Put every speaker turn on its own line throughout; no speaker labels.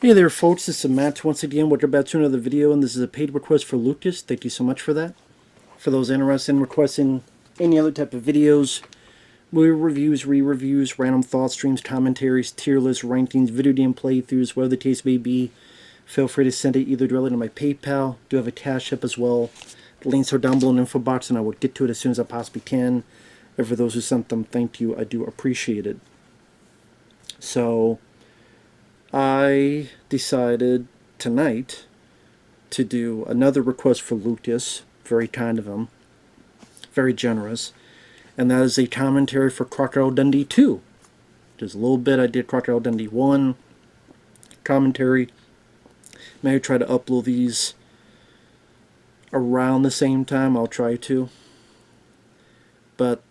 Hey there folks, this is Matt once again. Welcome back to another video, and this is a paid request for Lucas. Thank you so much for that. For those interested in requesting any other type of videos, movie reviews, re-reviews, random thought streams, commentaries, tier lists, rankings, video game playthroughs, whatever the case may be, feel free to send it either directly to my PayPal. I do have a CashApp as well. The links are down below in the info box, and I will get to it as soon as I possibly can. And for those who sent them, thank you. I do appreciate it. So I decided tonight to do another request for Lucas. Very kind of him. Very generous. And that is a commentary for Crocodile Dundee 2. Just a little bit. I did Crocodile Dundee 1 commentary. Maybe try to upload these around the same time. I'll try to. But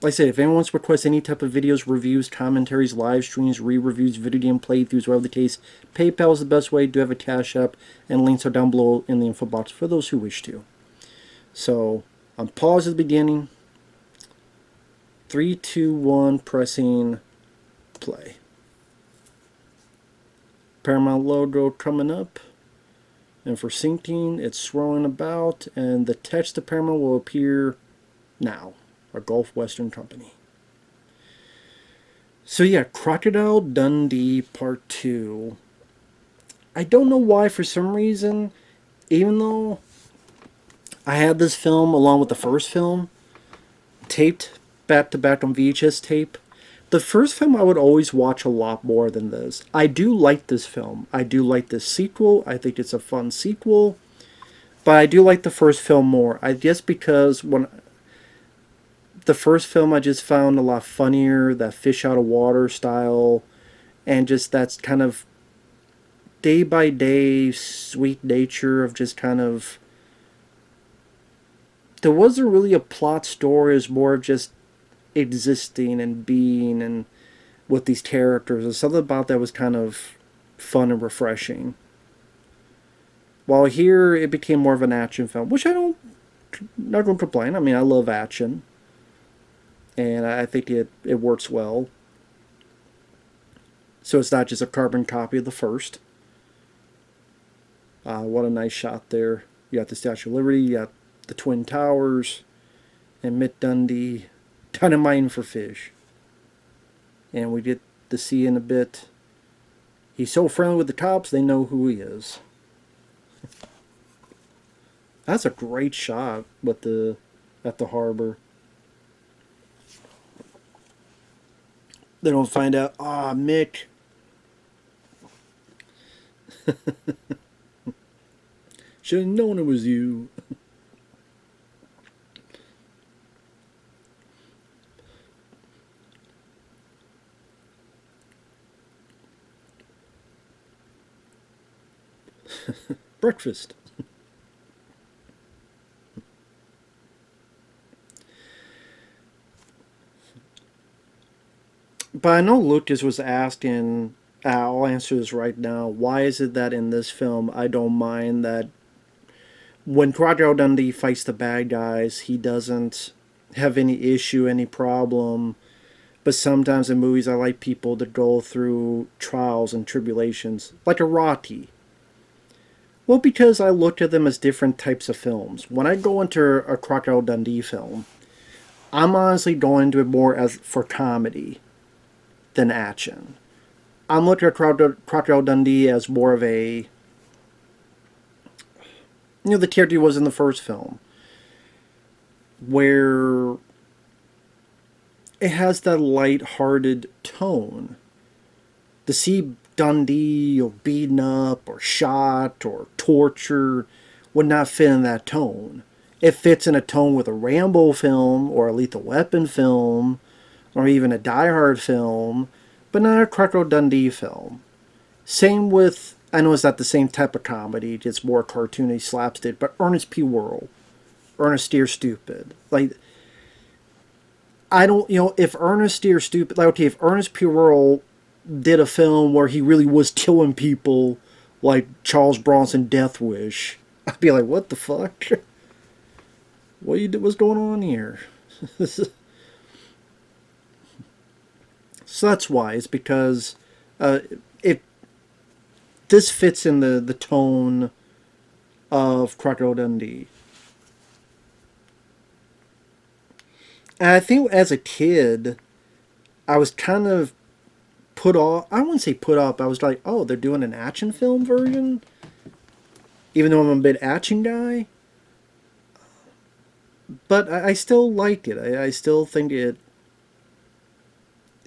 like I said, if anyone wants to request any type of videos, reviews, commentaries, live streams, re-reviews, video game playthroughs, whatever the case, PayPal is the best way. Do have a Cash App, and links are down below in the info box for those who wish to. So, I'm paused at the beginning. 3, 2, 1, pressing play. Paramount logo coming up. And for syncing, it's swirling about, and the text of Paramount will appear now. A Gulf Western Company. So yeah, Crocodile Dundee Part 2. I don't know why, for some reason, even though I had this film along with the first film, taped back to back on VHS tape, the first film I would always watch a lot more than this. I do like this film. I do like this sequel. I think it's a fun sequel. But I do like the first film more. I guess because when the first film I just found a lot funnier, that fish out of water style, and just that's kind of day by day sweet nature of just kind of, there wasn't really a plot story, it was more of just existing and being and with these characters, and something about that was kind of fun and refreshing. While here it became more of an action film, which not going to complain. I mean, I love action. And I think it works well. So it's not just a carbon copy of the first. What a nice shot there. You got the Statue of Liberty, you got the Twin Towers, and Mitt Dundee dynamiting for fish. And we get to see in a bit, he's so friendly with the cops, they know who he is. That's a great shot with at the harbor. They don't find out, Mick. Should have known it was you. Breakfast. But I know Lucas was asking, I'll answer this right now, why is it that in this film I don't mind that when Crocodile Dundee fights the bad guys, he doesn't have any issue, any problem, but sometimes in movies I like people to go through trials and tribulations, like a Rocky. Well, because I look at them as different types of films. When I go into a Crocodile Dundee film, I'm honestly going into it more as for comedy than action. I'm looking at Crocodile Dundee as more of a, the character he was in the first film, where it has that light-hearted tone. To see Dundee or beaten up or shot or torture would not fit in that tone. It fits in a tone with a Rambo film or a Lethal Weapon film or even a Die Hard film, but not a Crocodile Dundee film. Same with, I know it's not the same type of comedy, it's more cartoony slapstick, but Ernest P. Worrell, Ernest Steer Stupid. Like, I don't, if Ernest Steer Stupid, like, okay, if Ernest P. Worrell did a film where he really was killing people, like Charles Bronson Death Wish, I'd be like, what the fuck? What's going on here? So that's why. It's because if this fits in the tone of Crocodile Dundee. And I think as a kid, I was kind of put off. I wouldn't say put off. I was like, oh, they're doing an action film version? Even though I'm a bit action guy. But I still liked it. I still think it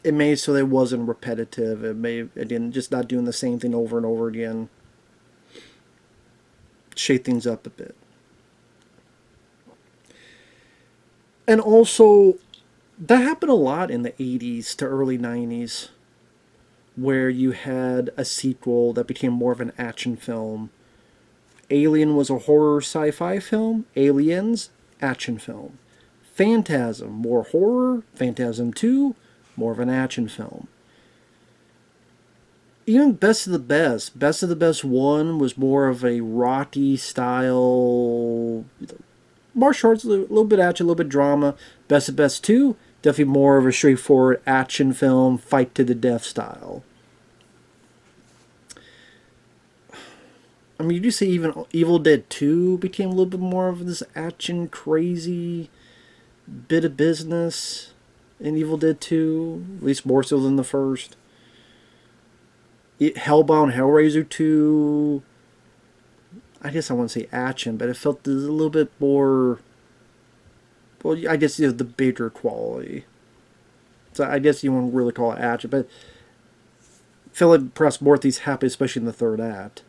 made so that it wasn't repetitive. It didn't just not doing the same thing over and over again. Shake things up a bit. And also, that happened a lot in the 80s to early 90s, where you had a sequel that became more of an action film. Alien was a horror sci-fi film. Aliens, action film. Phantasm, more horror. Phantasm 2, more of an action film. Even Best of the Best. Best of the Best 1 was more of a Rocky style martial arts, a little bit action, a little bit drama. Best of Best 2, definitely more of a straightforward action film, fight to the death style. I mean, you do see even Evil Dead 2 became a little bit more of this action, crazy bit of business in Evil Dead 2, at least more so than the first. Hellbound Hellraiser 2, I guess I wouldn't say action, but it felt a little bit more, well, I guess the bigger quality. So I guess you wouldn't really call it action, but I feel like perhaps more of these happen, especially in the third act.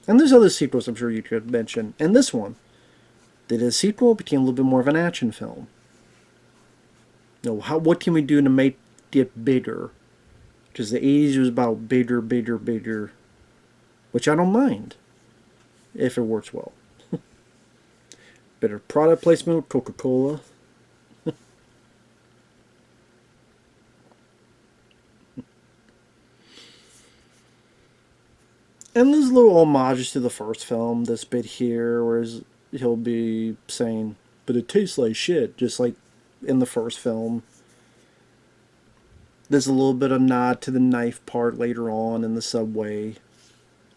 And there's other sequels I'm sure you could mention. And this one, did a sequel, became a little bit more of an action film. You know, what can we do to make it bigger? Because the 80s was about bigger, bigger, bigger. Which I don't mind, if it works well. Bit of product placement with Coca-Cola. And there's little homages to the first film. This bit here, where he'll be saying, but it tastes like shit, just like in the first film. There's a little bit of nod to the knife part later on in the subway,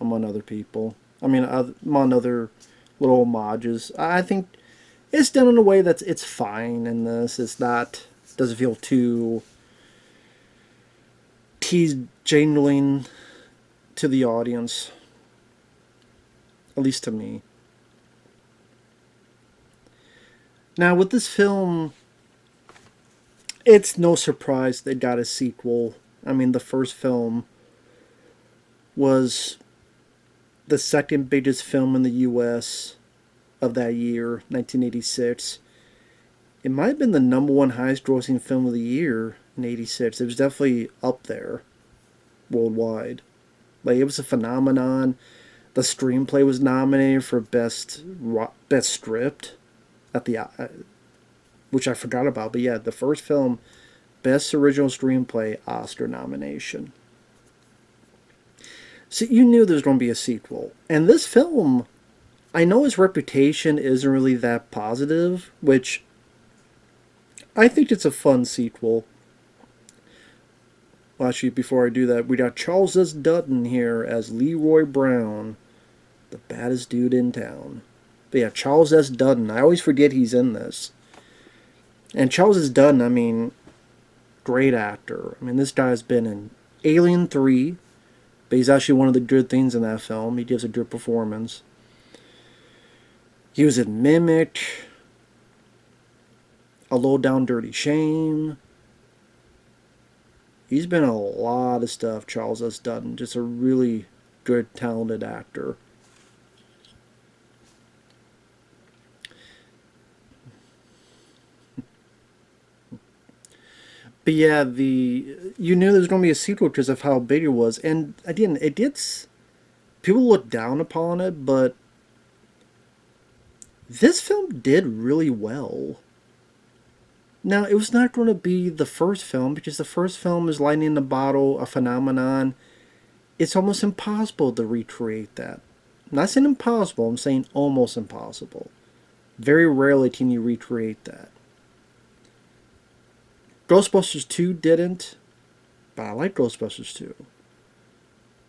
among other people. I mean, among other little homages. I think it's done in a way that's it's fine in this. It's not, doesn't feel too tease-jangling to the audience, at least to me. Now with this film, it's no surprise they got a sequel. I mean, the first film was the second biggest film in the US of that year, 1986. It might have been the number one highest grossing film of the year in 86. It was definitely up there worldwide. Like, it was a phenomenon. The screenplay was nominated for best script at the which I forgot about, but yeah, the first film, best original screenplay Oscar nomination. So you knew there was going to be a sequel. And this film, I know its reputation isn't really that positive, which I think it's a fun sequel. Well, actually, before I do that, we got Charles S. Dutton here as Leroy Brown, the baddest dude in town. But yeah, Charles S. Dutton. I always forget he's in this. And Charles S. Dutton, I mean, great actor. I mean, this guy's been in Alien 3, but he's actually one of the good things in that film. He gives a good performance. He was in Mimic, A Low Down Dirty Shame. He's been in a lot of stuff, Charles S. Dutton. Just a really good, talented actor. But yeah, you knew there was going to be a sequel because of how big it was. And again, people look down upon it, but this film did really well. Now, it was not going to be the first film, because the first film is lightning in the bottle, a phenomenon. It's almost impossible to recreate that. I'm not saying impossible, I'm saying almost impossible. Very rarely can you recreate that. Ghostbusters 2 didn't, but I like Ghostbusters 2.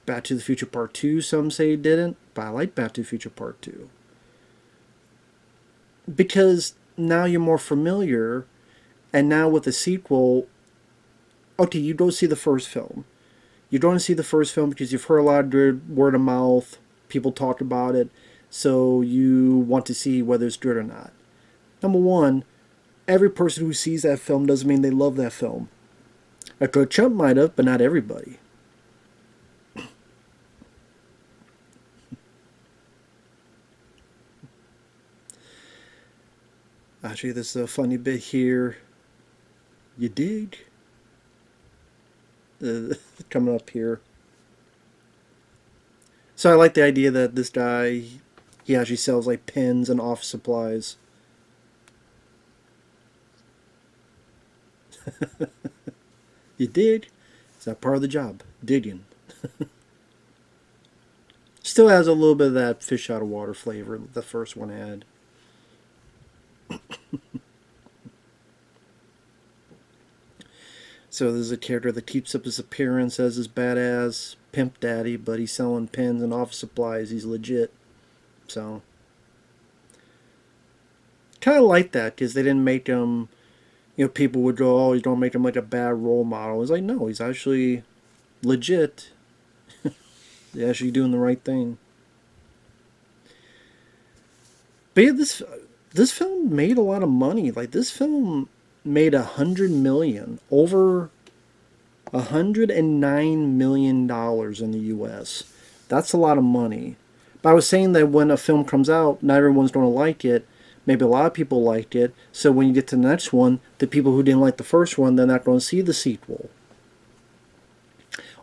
Back to the Future Part 2, some say it didn't, but I like Back to the Future Part 2. Because now you're more familiar, and now with the sequel, okay, you don't see the first film. You don't see the first film because you've heard a lot of good word of mouth, people talk about it, so you want to see whether it's good or not. Number one, every person who sees that film doesn't mean they love that film. A good chunk might have, but not everybody. Actually, this is a funny bit here. You dig? Coming up here. So I like the idea that this guy, he actually sells like pens and office supplies. You dig? Is that part of the job? Digging. Still has a little bit of that fish out of water flavor the first one had. So there's a character that keeps up his appearance as his badass pimp daddy, but he's selling pens and office supplies. He's legit. So kind of like that because they didn't make him. You know, people would go, "Oh, you don't make him like a bad role model." It's like, no, he's actually legit. He's actually doing the right thing. But yeah, this film made a lot of money. Like this film made $100 million, over $109 million in the U.S. That's a lot of money. But I was saying that when a film comes out, not everyone's going to like it. Maybe a lot of people liked it. So when you get to the next one, the people who didn't like the first one, they're not going to see the sequel.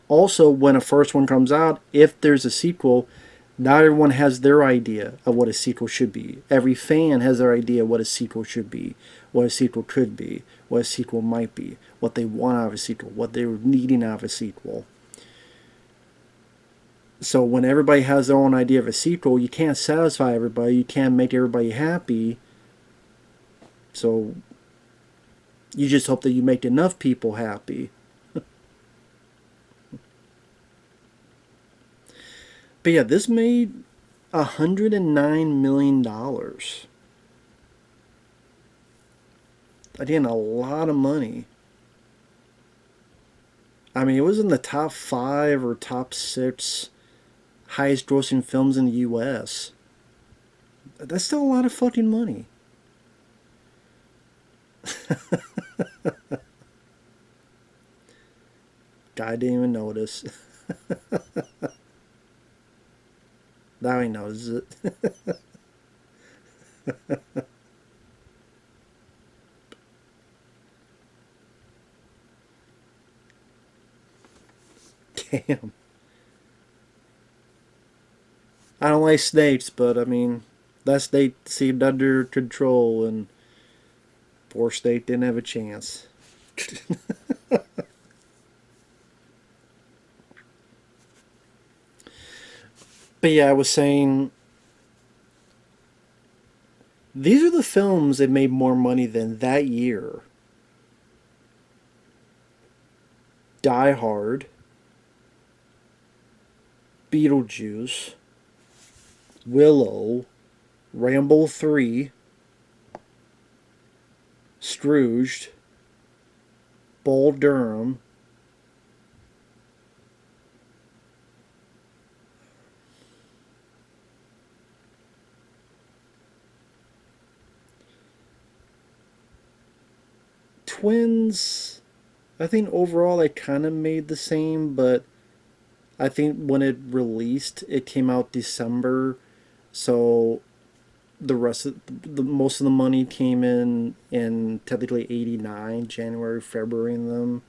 Also, when a first one comes out, if there's a sequel, not everyone has their idea of what a sequel should be. Every fan has their idea of what a sequel should be, what a sequel could be, what a sequel might be, what they want out of a sequel, what they're needing out of a sequel. So when everybody has their own idea of a sequel, you can't satisfy everybody, you can't make everybody happy. So you just hope that you make enough people happy. But yeah, this made $109 million. Again, a lot of money. I mean, it was in the top 5 or top 6 highest grossing films in the US. That's still a lot of fucking money. Guy didn't even notice. Now he knows it. Damn. I don't like snakes, but I mean, that snake seemed under control, and poor snake didn't have a chance. But yeah, I was saying, these are the films that made more money than that year. Die Hard, Beetlejuice, Willow, Rambo 3, Scrooged, Bull Durham, Twins. I think overall I kind of made the same, but I think when it released, it came out December, so the rest of the most of the money came in technically '89, January, February in them.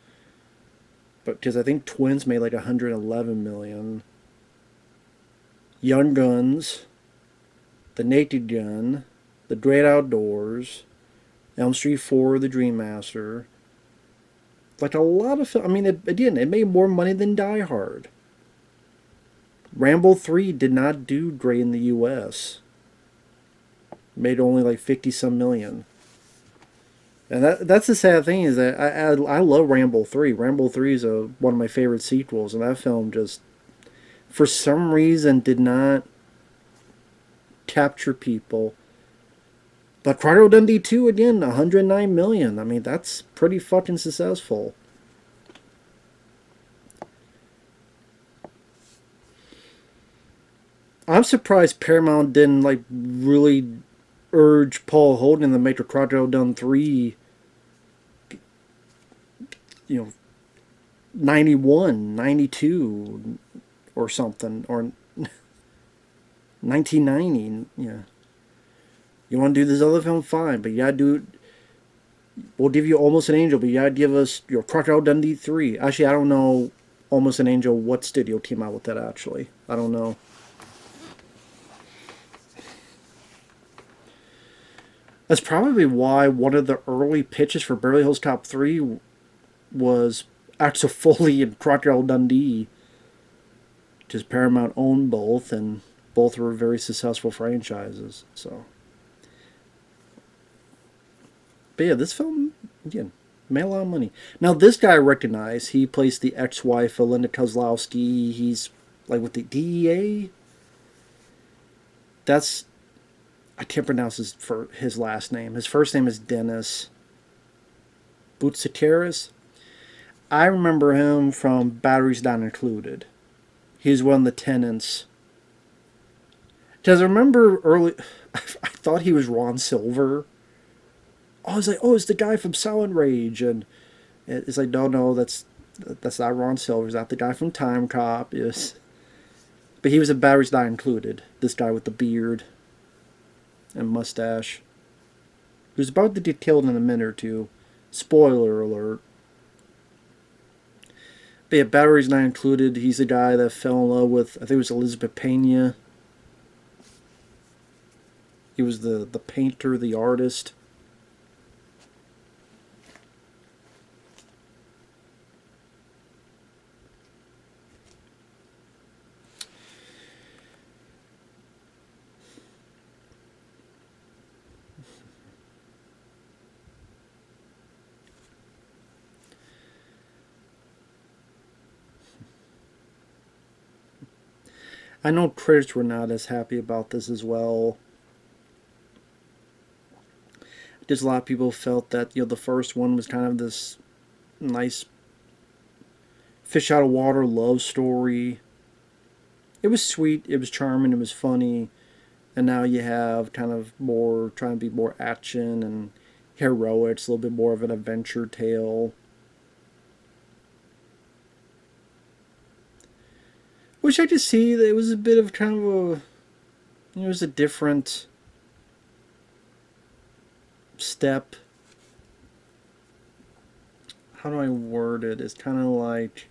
But because I think Twins made like 111 million. Young Guns, The Naked Gun, The Great Outdoors, Elm Street 4, The Dream Master. Like a lot of I mean, it made more money than Die Hard. Rambo 3 did not do great in the U.S. Made only like 50 some million. And that's the sad thing is that I love Rambo 3. Rambo 3 is one of my favorite sequels, and that film just for some reason did not capture people. But Crocodile Dundee 2, again, 109 million. I mean, that's pretty fucking successful. I'm surprised Paramount didn't, like, really urge Paul Holden to make a Crocodile Dundee 3, you know, 91, 92, or something, or 1990, yeah. You want to do this other film, fine, but you gotta do. We'll give you Almost an Angel, but you gotta give us your Crocodile Dundee 3. Actually, I don't know Almost an Angel, what studio came out with that, actually. I don't know. That's probably why one of the early pitches for Beverly Hills Cop 3 was Axel Foley and Crocodile Dundee. Because Paramount owned both, and both were very successful franchises, so. But yeah, this film, again, made a lot of money. Now, this guy I recognize. He plays the ex-wife of Linda Kozlowski. He's, like, with the DEA. That's... I can't pronounce his last name. His first name is Dennis Boutsakeris. I remember him from Batteries Not Included. He's one of the tenants. Because I remember early... I thought he was Ron Silver. I was like, oh, it's the guy from Silent Rage. And it's like, no, that's not Ron Silver. It's not the guy from Time Cop. Yes. But he was in Batteries Not Included. This guy with the beard and mustache. He was about to get killed in a minute or two. Spoiler alert. But yeah, Batteries Not Included. He's the guy that fell in love with, I think it was Elizabeth Pena. He was the painter, the artist. I know critics were not as happy about this as well. Just a lot of people felt that, the first one was kind of this nice fish out of water love story. It was sweet, it was charming, it was funny, and now you have kind of more, trying to be more action and heroics, a little bit more of an adventure tale. Which I could see that it was a bit of kind of a, it was a different step. How do I word it? It's kind of like,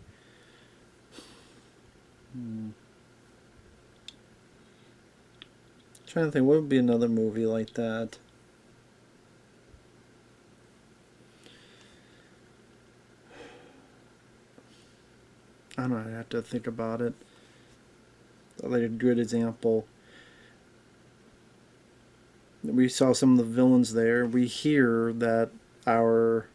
trying to think, what would be another movie like that? I don't know, I have to think about it. Like a good example. We saw some of the villains there. We hear that our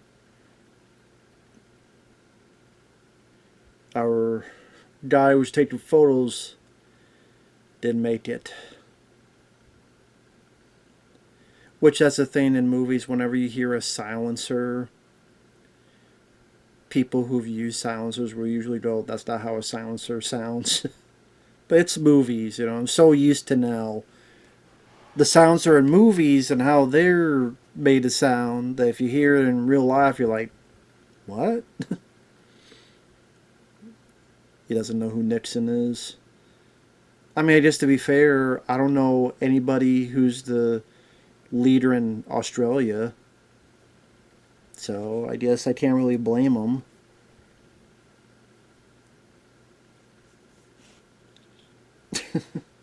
guy who was taking photos didn't make it. Which, that's the thing in movies, whenever you hear a silencer, people who've used silencers will usually go, that's not how a silencer sounds. But it's movies, I'm so used to now the silencer in movies and how they're made to sound that if you hear it in real life, you're like, what? He doesn't know who Nixon is. I mean, just to be fair, I don't know anybody who's the leader in Australia. So I guess I can't really blame them.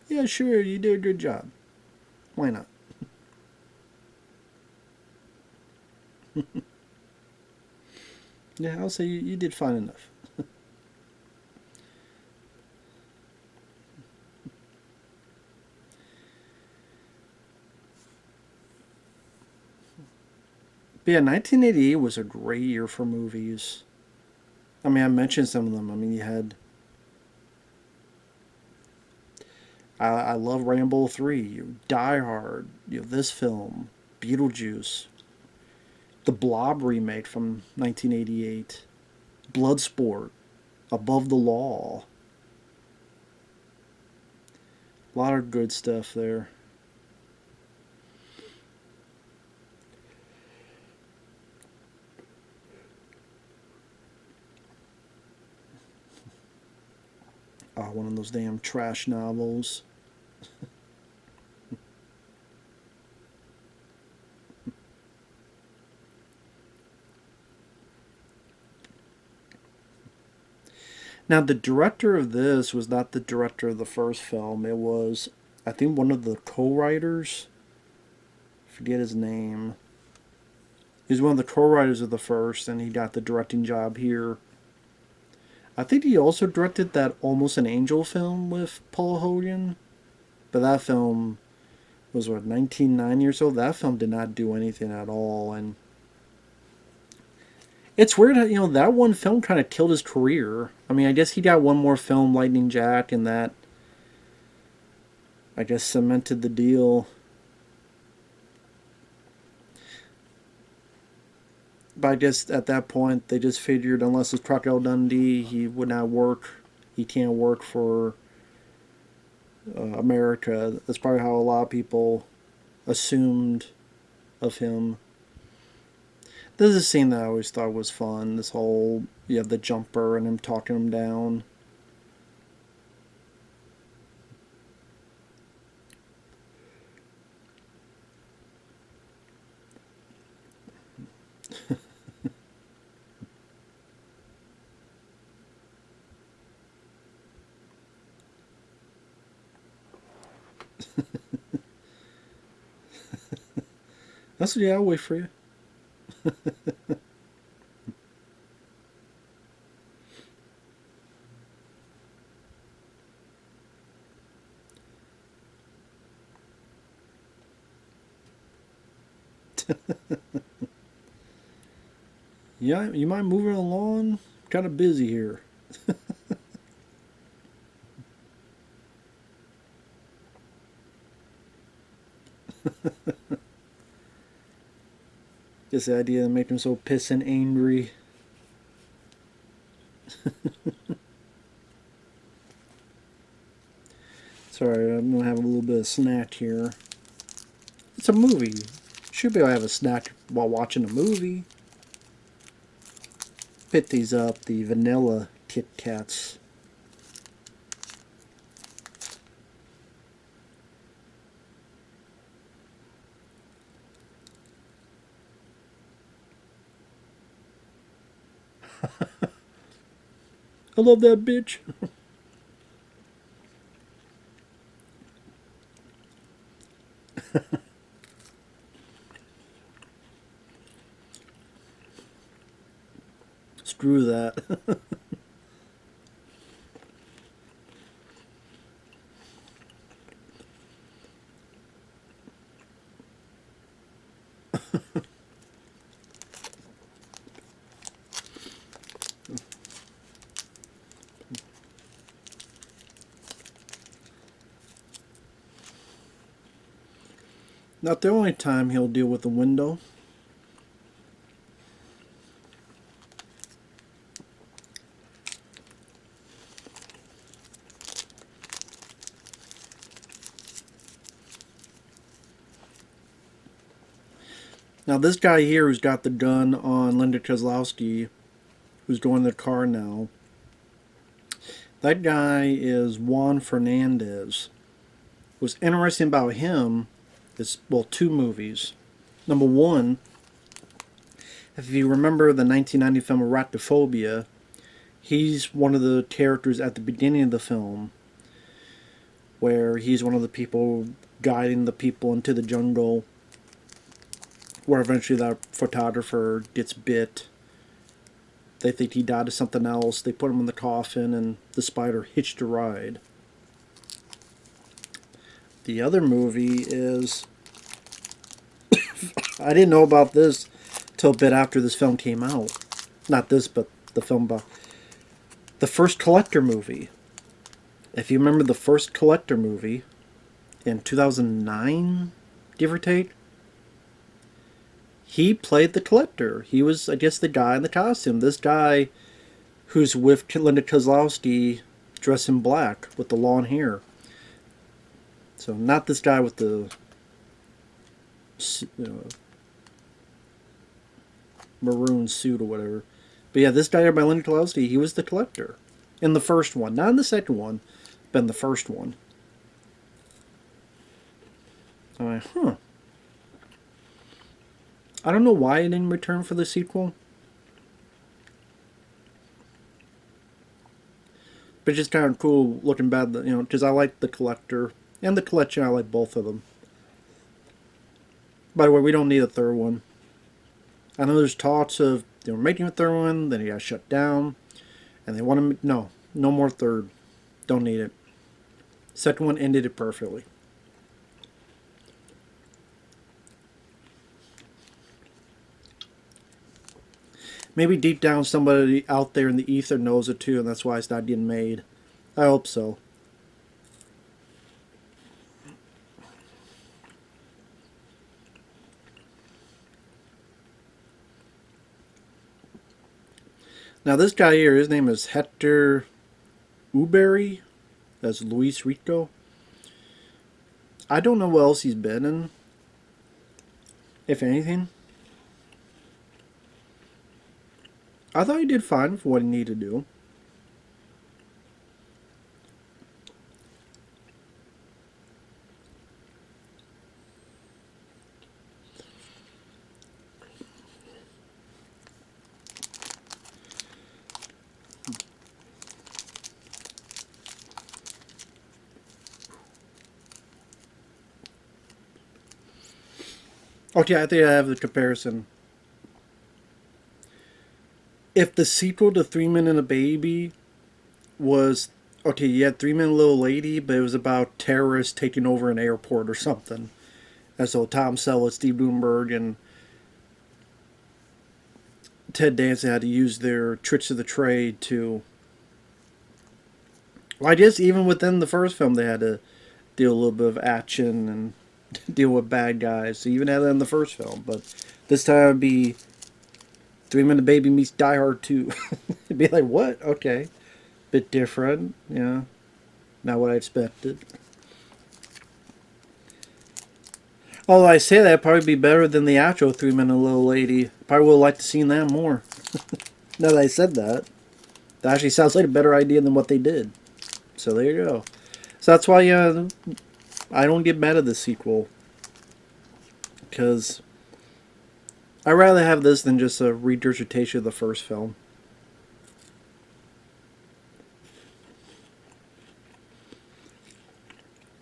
Yeah, sure, you did a good job. Why not? Yeah, I'll say you did fine enough. But yeah, 1988 was a great year for movies. I mean, I mentioned some of them. I mean, you had I love Rambo 3, Die Hard, this film, Beetlejuice, the Blob remake from 1988, Bloodsport, Above the Law. A lot of good stuff there. Oh, one of those damn trash novels. Now, the director of this was not the director of the first film. It was, I think, one of the co-writers. I forget his name. He was one of the co-writers of the first, and he got the directing job here. I think he also directed that Almost an Angel film with Paul Hogan. But that film was, what, 1990 or so? That film did not do anything at all. And it's weird how, that one film kind of killed his career. I mean, I guess he got one more film, Lightning Jack, and that, I guess, cemented the deal. But I guess at that point, they just figured unless it's Crocodile Dundee, he would not work. He can't work for America. That's probably how a lot of people assumed of him. This is a scene that I always thought was fun. This whole, the jumper and him talking him down. That's what, I'll wait for you. Yeah, you mind moving along? Kind of busy here. Just the idea to make him so pissed and angry. Sorry, I'm going to have a little bit of snack here. It's a movie. Should be able to have a snack while watching a movie. Pick these up, the vanilla Kit Kats. I love that bitch. Screw that. Not the only time he'll deal with the window. Now this guy here who's got the gun on Linda Kozlowski, who's going to the car now, that guy is Juan Fernandez. What's interesting about him is, well, two movies. Number one, if you remember the 1990 film Arachnophobia, he's one of the characters at the beginning of the film where he's one of the people guiding the people into the jungle, where eventually that photographer gets bit. They think he died of something else. They put him in the coffin and the spider hitched a ride. The other movie is... I didn't know about this till a bit after this film came out. Not this, but the film about... The first Collector movie. If you remember the first Collector movie in 2009, give or take, he played the Collector. He was, I guess, the guy in the costume. This guy who's with Linda Kozlowski dressed in black with the long hair. So not this guy with the maroon suit or whatever. But yeah, this guy by Linda Kozlowski, he was the Collector. In the first one. Not in the second one, but in the first one. I'm like, huh. I don't know why it didn't return for the sequel. But it's just kind of cool looking back, because I like the Collector and the Collection. I like both of them. By the way, we don't need a third one. I know there's talks of they were making a third one, then it got shut down, and they want to no more third. Don't need it. Second one ended it perfectly. Maybe deep down somebody out there in the ether knows it too, and that's why it's not getting made. I hope so. Now this guy here, his name is Hector Uberry. That's Luis Rico. I don't know what else he's been in, if anything. I thought he did fine for what he needed to do. Okay, I think I have the comparison. If the sequel to 3 Men and a Baby was, okay, you had 3 Men and a Little Lady, but it was about terrorists taking over an airport or something. And so Tom Selleck, Steve Bloomberg, and Ted Danson had to use their tricks of the trade to... Well, I guess even within the first film they had to deal a little bit of action and deal with bad guys. So you even had that in the first film. But this time it'd be 3 Men and a Baby meets Die Hard 2. It'd be like, what? Okay. Bit different. Yeah. Not what I expected. Although I say that, it'd probably be better than the actual 3 Men and a Little Lady. Probably would have liked to see that more. Now that I said that. That actually sounds like a better idea than what they did. So there you go. So that's why I don't get mad at the sequel. Because I'd rather have this than just a regurgitation of the first film.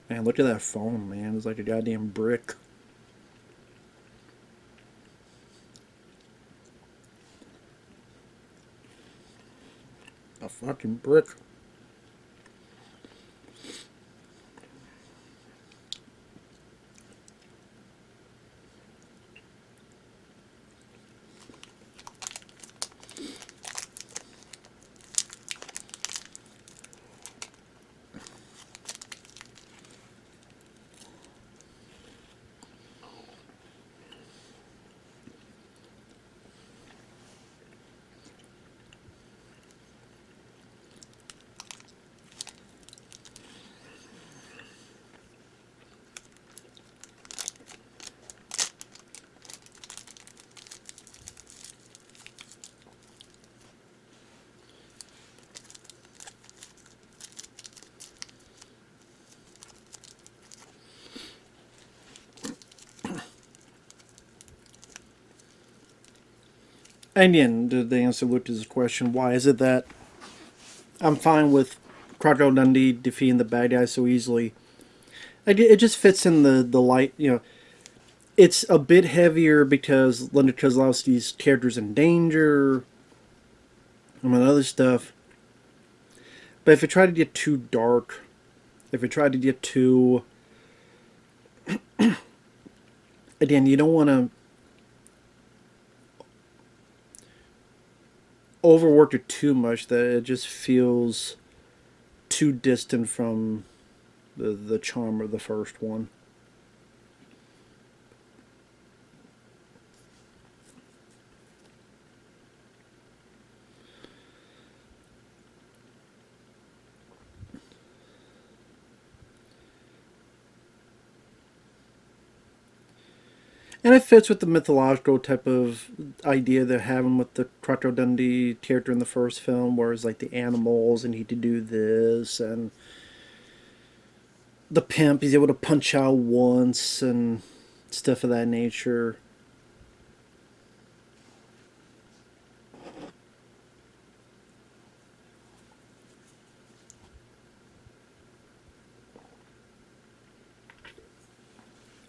Man, look at that phone, man. It's like a goddamn brick. A fucking brick. And again, the answer looked at this question, why is it that I'm fine with Crocodile Dundee defeating the bad guy so easily? It just fits in the light, It's a bit heavier because Linda Kozlowski's character's in danger, and other stuff. But if it tried to get too dark, if it tried to get too... Again, you don't want to overwork it too much that it just feels too distant from the charm of the first one. And it fits with the mythological type of idea they're having with the Crocodile Dundee character in the first film, where it's like the animals and he to do this, and the pimp, he's able to punch out once, and stuff of that nature.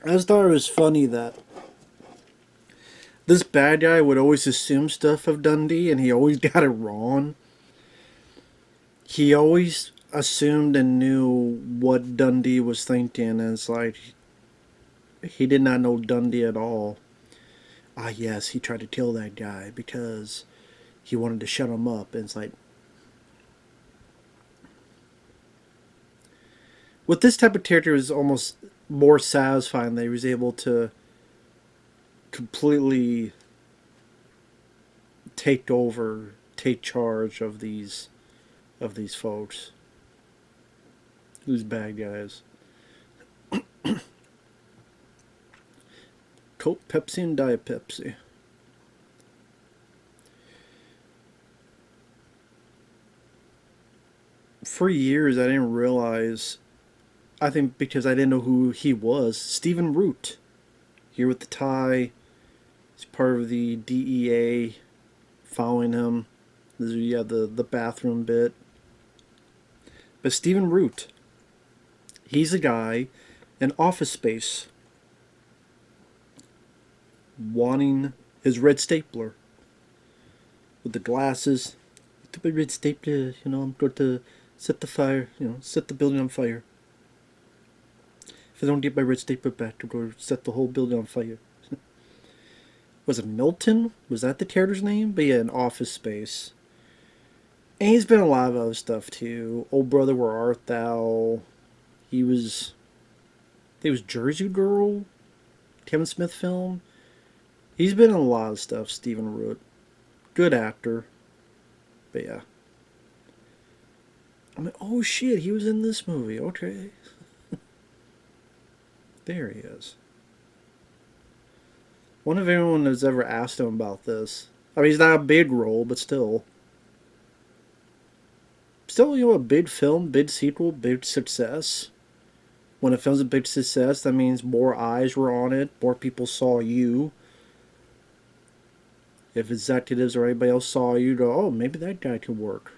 I just thought it was funny that this bad guy would always assume stuff of Dundee, and he always got it wrong. He always assumed and knew what Dundee was thinking, and it's like he did not know Dundee at all. Ah, yes, he tried to kill that guy because he wanted to shut him up. And it's like, with this type of character, it was almost more satisfying that he was able to completely take over, take charge of these folks, who's bad guys. Coke, Pepsi, and Diet Pepsi. For years, I didn't realize. I think because I didn't know who he was. Stephen Root, here with the tie. He's part of the DEA, following him. This is, yeah, the bathroom bit. But Stephen Root, he's a guy in Office Space wanting his red stapler with the glasses. To my red stapler, I'm going to set the fire, set the building on fire. If I don't get my red stapler back, I'm going to set the whole building on fire. Was it Milton? Was that the character's name? But yeah, in Office Space. And he's been in a lot of other stuff too. Old Brother, Where Art Thou? He was Jersey Girl, Kevin Smith film. He's been in a lot of stuff, Stephen Root. Good actor. But yeah. I'm like, oh shit, he was in this movie. Okay. There he is. Wonder if anyone has ever asked him about this. I mean, he's not a big role, but still. Still, a big film, big sequel, big success. When a film's a big success, that means more eyes were on it, more people saw you. If executives or anybody else saw you, go, oh, maybe that guy could work.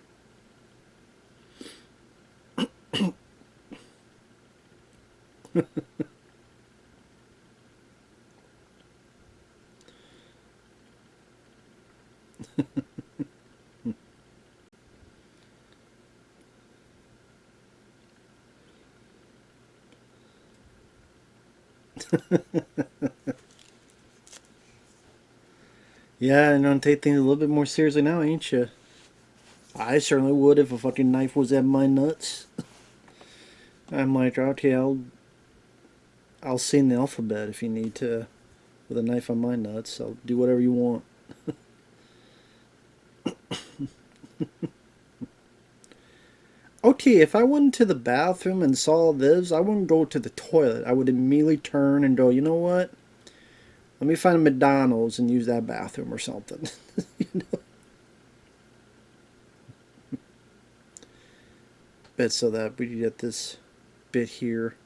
Yeah, and gonna take things a little bit more seriously now, ain't you? I certainly would if a fucking knife was at my nuts. I'm like, okay, I'll sing the alphabet if you need to, with a knife on my nuts. I'll do whatever you want. Okay, if I went to the bathroom and saw this, I wouldn't go to the toilet. I would immediately turn and go, you know what? Let me find a McDonald's and use that bathroom or something. You know? But so that we can get this bit here.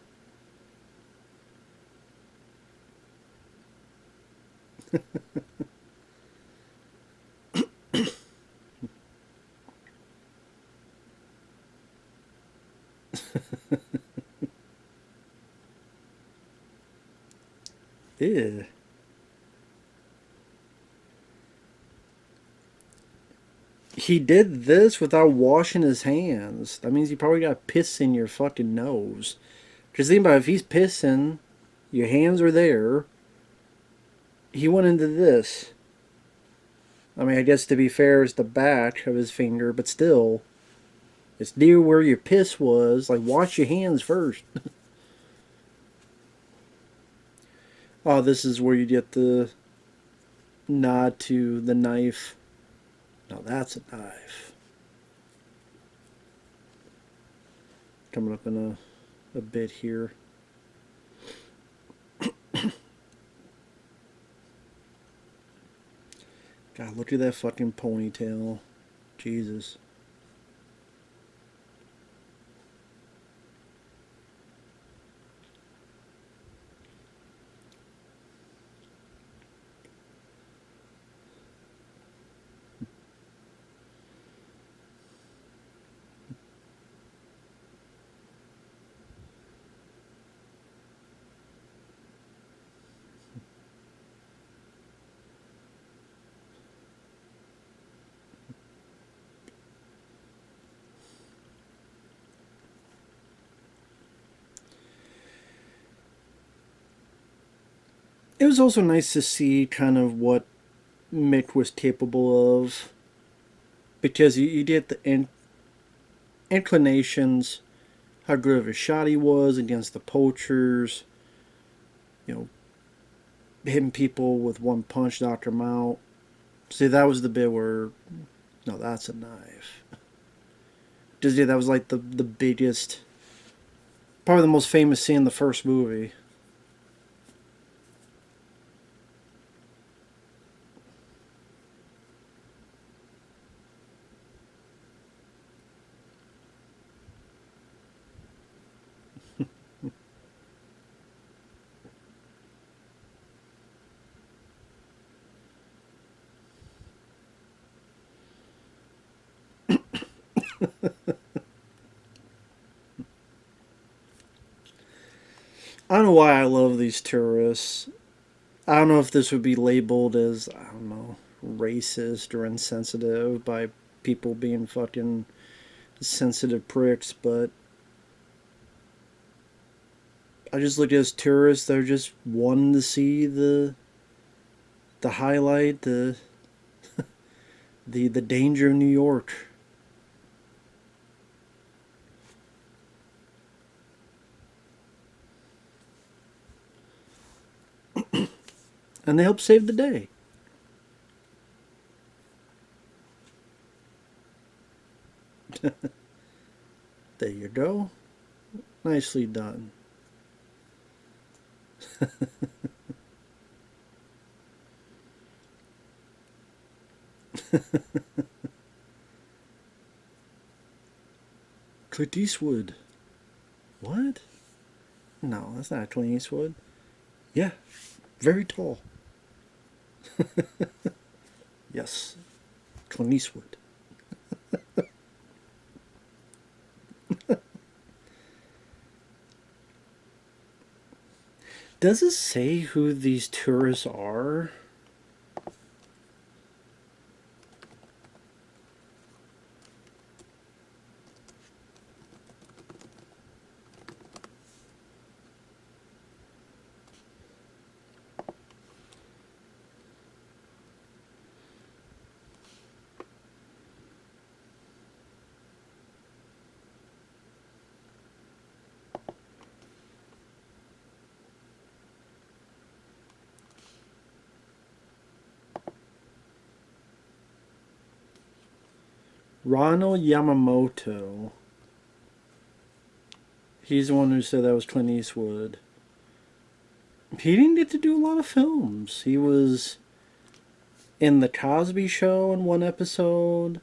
Yeah. He did this without washing his hands. That means you probably got piss in your fucking nose. Just think about it, if he's pissing, your hands are there. He went into this. I mean, I guess to be fair, it's the back of his finger, but still. It's near where your piss was. Like, wash your hands first. Oh, this is where you get the nod to the knife. Now that's a knife. Coming up in a bit here. God, look at that fucking ponytail. Jesus. It was also nice to see kind of what Mick was capable of, because you get the inclinations, how good of a shot he was against the poachers, you know, hitting people with one punch, knocked them out. See, that was the bit where, no, that's a knife. Just, yeah, that was like the biggest, probably the most famous scene in the first movie. I don't know why I love these tourists. I don't know if this would be labeled as, I don't know, racist or insensitive by people being fucking sensitive pricks, but I just look at as tourists. They're just wanting to see the highlight, the danger of New York. And they help save the day. There you go. Nicely done. Clint Eastwood. What? No, that's not Clint Eastwood. Yeah, very tall. Yes, Clint Eastwood. Does it say who these tourists are? Ronald Yamamoto. He's the one who said that was Clint Eastwood. He didn't get to do a lot of films. He was in The Cosby Show in one episode.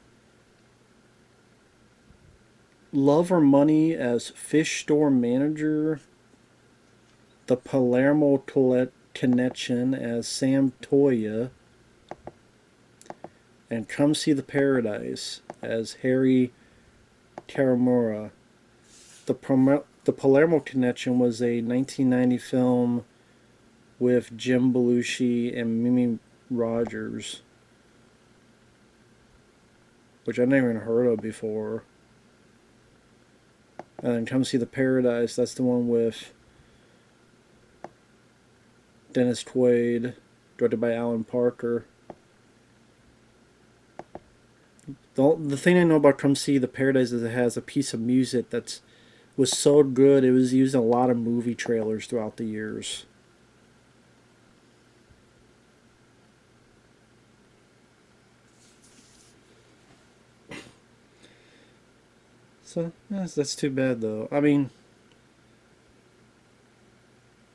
Love or Money as fish store manager. The Palermo Connection as Sam Toya. And Come See the Paradise as Harry Taramura. The Palermo Connection was a 1990 film with Jim Belushi and Mimi Rogers, which I never even heard of before. And then Come See the Paradise, that's the one with Dennis Quaid, directed by Alan Parker. The thing I know about Come See the Paradise is it has a piece of music that's was so good it was used in a lot of movie trailers throughout the years. So that's too bad though. I mean,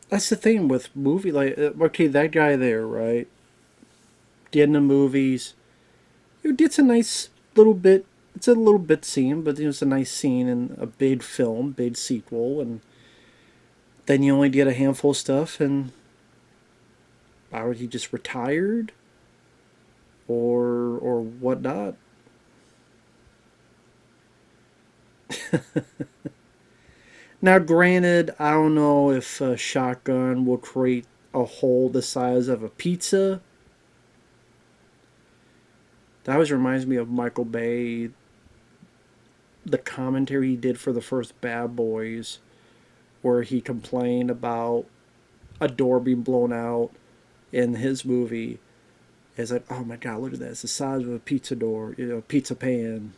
that's the thing with movie like okay, that guy there, right? Did in the movies, it's a nice little bit. It's a little bit scene, but it was a nice scene in a big film, big sequel, and then you only did a handful of stuff, and why would he just retired or whatnot? Now, granted, I don't know if a shotgun will create a hole the size of a pizza. That always reminds me of Michael Bay, the commentary he did for the first Bad Boys, where he complained about a door being blown out in his movie. It's like, oh my god, look at that. It's the size of a pizza door, pizza pan.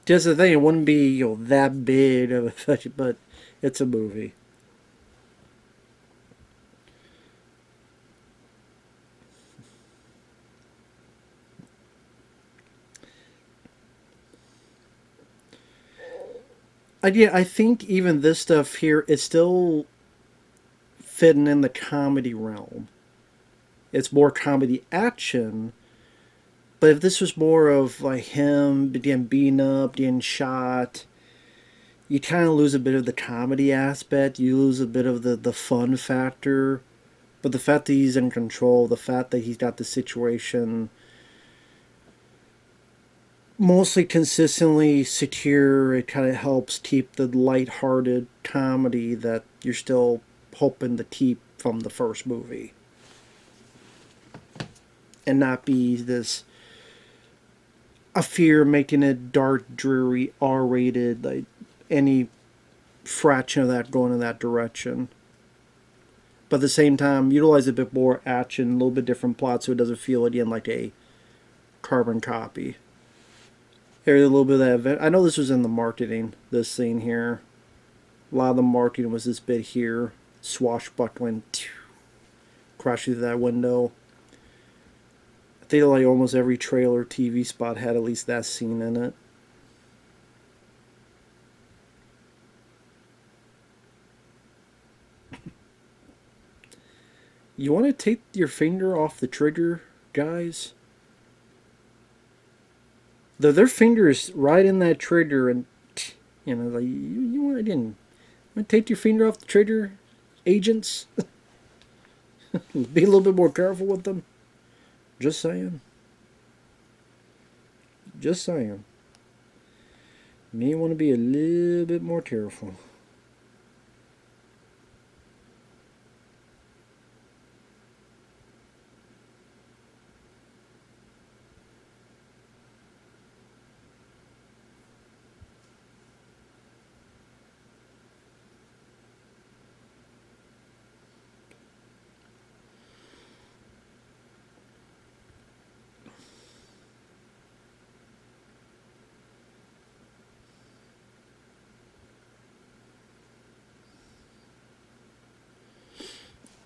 Just the thing, it wouldn't be that big of a, but it's a movie. I think even this stuff here is still fitting in the comedy realm. It's more comedy action, but if this was more of like him getting beaten up, getting shot, you kind of lose a bit of the comedy aspect. You lose a bit of the fun factor. But the fact that he's in control, the fact that he's got the situation mostly consistently secure, it kind of helps keep the light-hearted comedy that you're still hoping to keep from the first movie. And not be this a fear making it dark, dreary, R-rated, like any fraction of that going in that direction. But at the same time, utilize a bit more action, a little bit different plot, so it doesn't feel again like a carbon copy. There's a little bit of that event. I know this was in the marketing, this scene here. A lot of the marketing was this bit here. Swashbuckling, crashing through that window. I think like almost every trailer TV spot had at least that scene in it. You want to take your finger off the trigger, guys? Their fingers right in that trigger, and like you want to take your finger off the trigger, agents. Be a little bit more careful with them. Just saying. Just saying. May want to be a little bit more careful.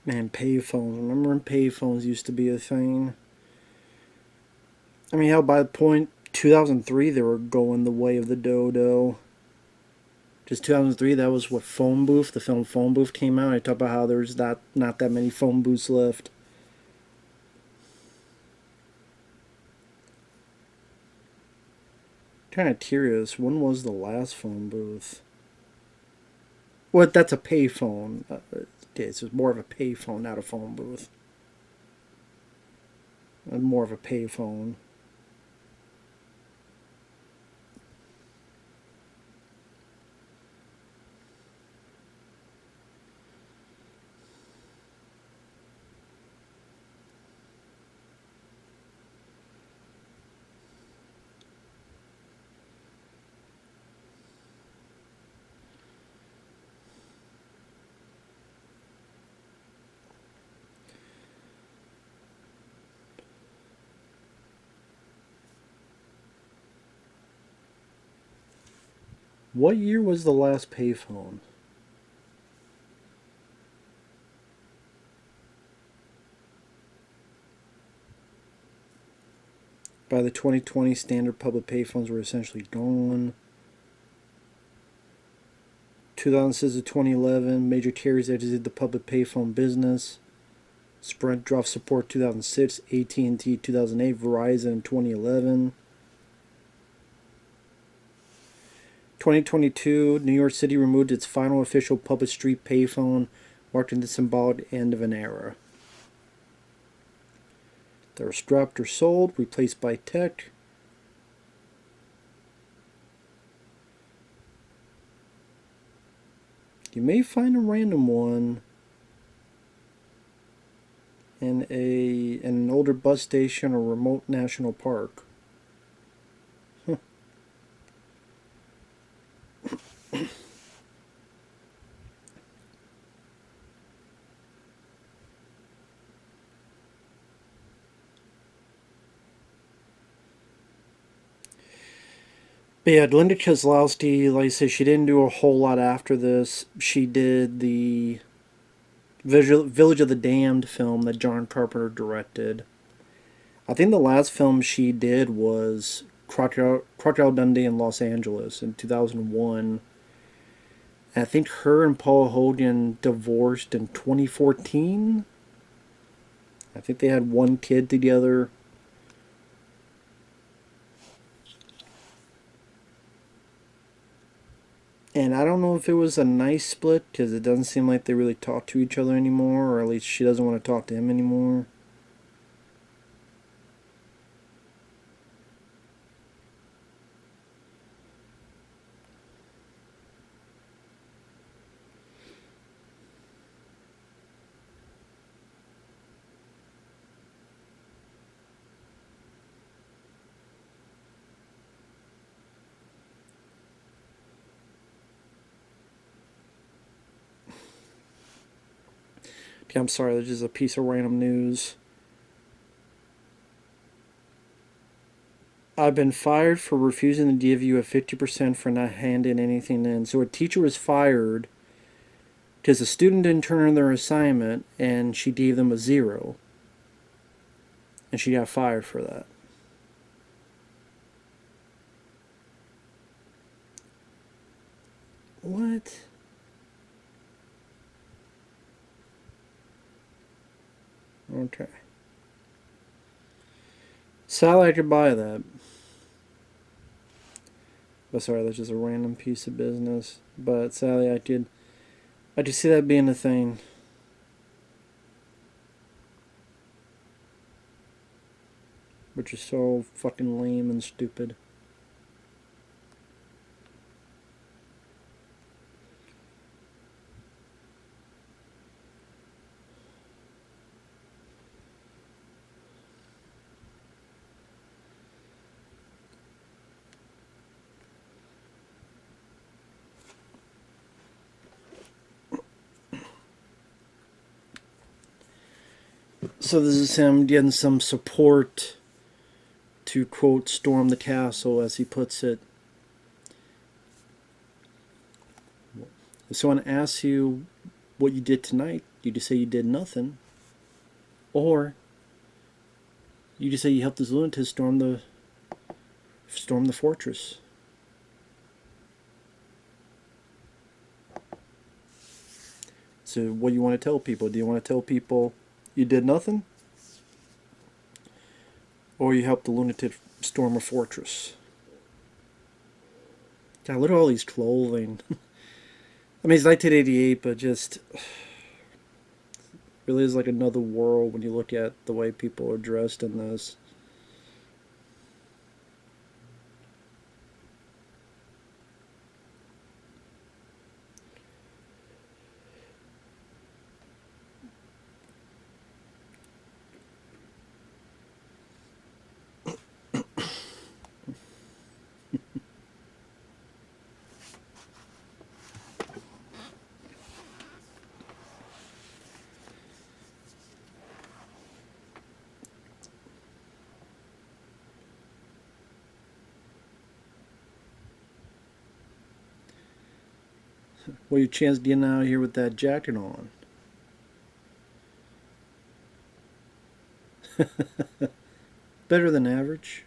Man, payphones. Remember when payphones used to be a thing? I mean, hell, by the point 2003, they were going the way of the dodo. Just 2003, that was what Phone Booth, the film Phone Booth came out. I talked about how there's not that many phone booths left. Kind of curious, when was the last phone booth? Well, that's a payphone. Okay, so it's more of a payphone, not a phone booth. More of a payphone. What year was the last payphone? By the 2020, standard public payphones were essentially gone. 2006 to 2011, major carriers exited the public payphone business. Sprint dropped support 2006, AT&T 2008, Verizon in 2011. 2022, New York City removed its final official public street payphone, marking the symbolic end of an era. They were scrapped or sold, replaced by tech. You may find a random one in an older bus station or remote national park. Huh. But yeah, Linda Kozlowski, like I said, she didn't do a whole lot after this. She did the Village of the Damned film that John Carpenter directed. I think the last film she did was Crocodile Dundee in Los Angeles in 2001. And I think her and Paul Hogan divorced in 2014. I think they had one kid together. And I don't know if it was a nice split, because it doesn't seem like they really talk to each other anymore, or at least she doesn't want to talk to him anymore. Okay, I'm sorry, this is a piece of random news. I've been fired for refusing to give you a 50% for not handing anything in. So a teacher was fired because a student didn't turn in their assignment and she gave them a 0. And she got fired for that. What? Okay. Sally, I could buy that. But sorry, that's just a random piece of business. But Sally, I could see that being a thing. Which is so fucking lame and stupid. So this is him getting some support to, quote, storm the castle, as he puts it. If someone asks you what you did tonight, you just say you did nothing. Or you just say you helped this lunatic storm the fortress. So what do you want to tell people? Do you want to tell people you did nothing? Or you helped the lunatic storm a fortress? God, look at all these clothing. I mean, it's 1988, but just really is like another world when you look at the way people are dressed in this. What are your chances of getting out of here with that jacket on? Better than average.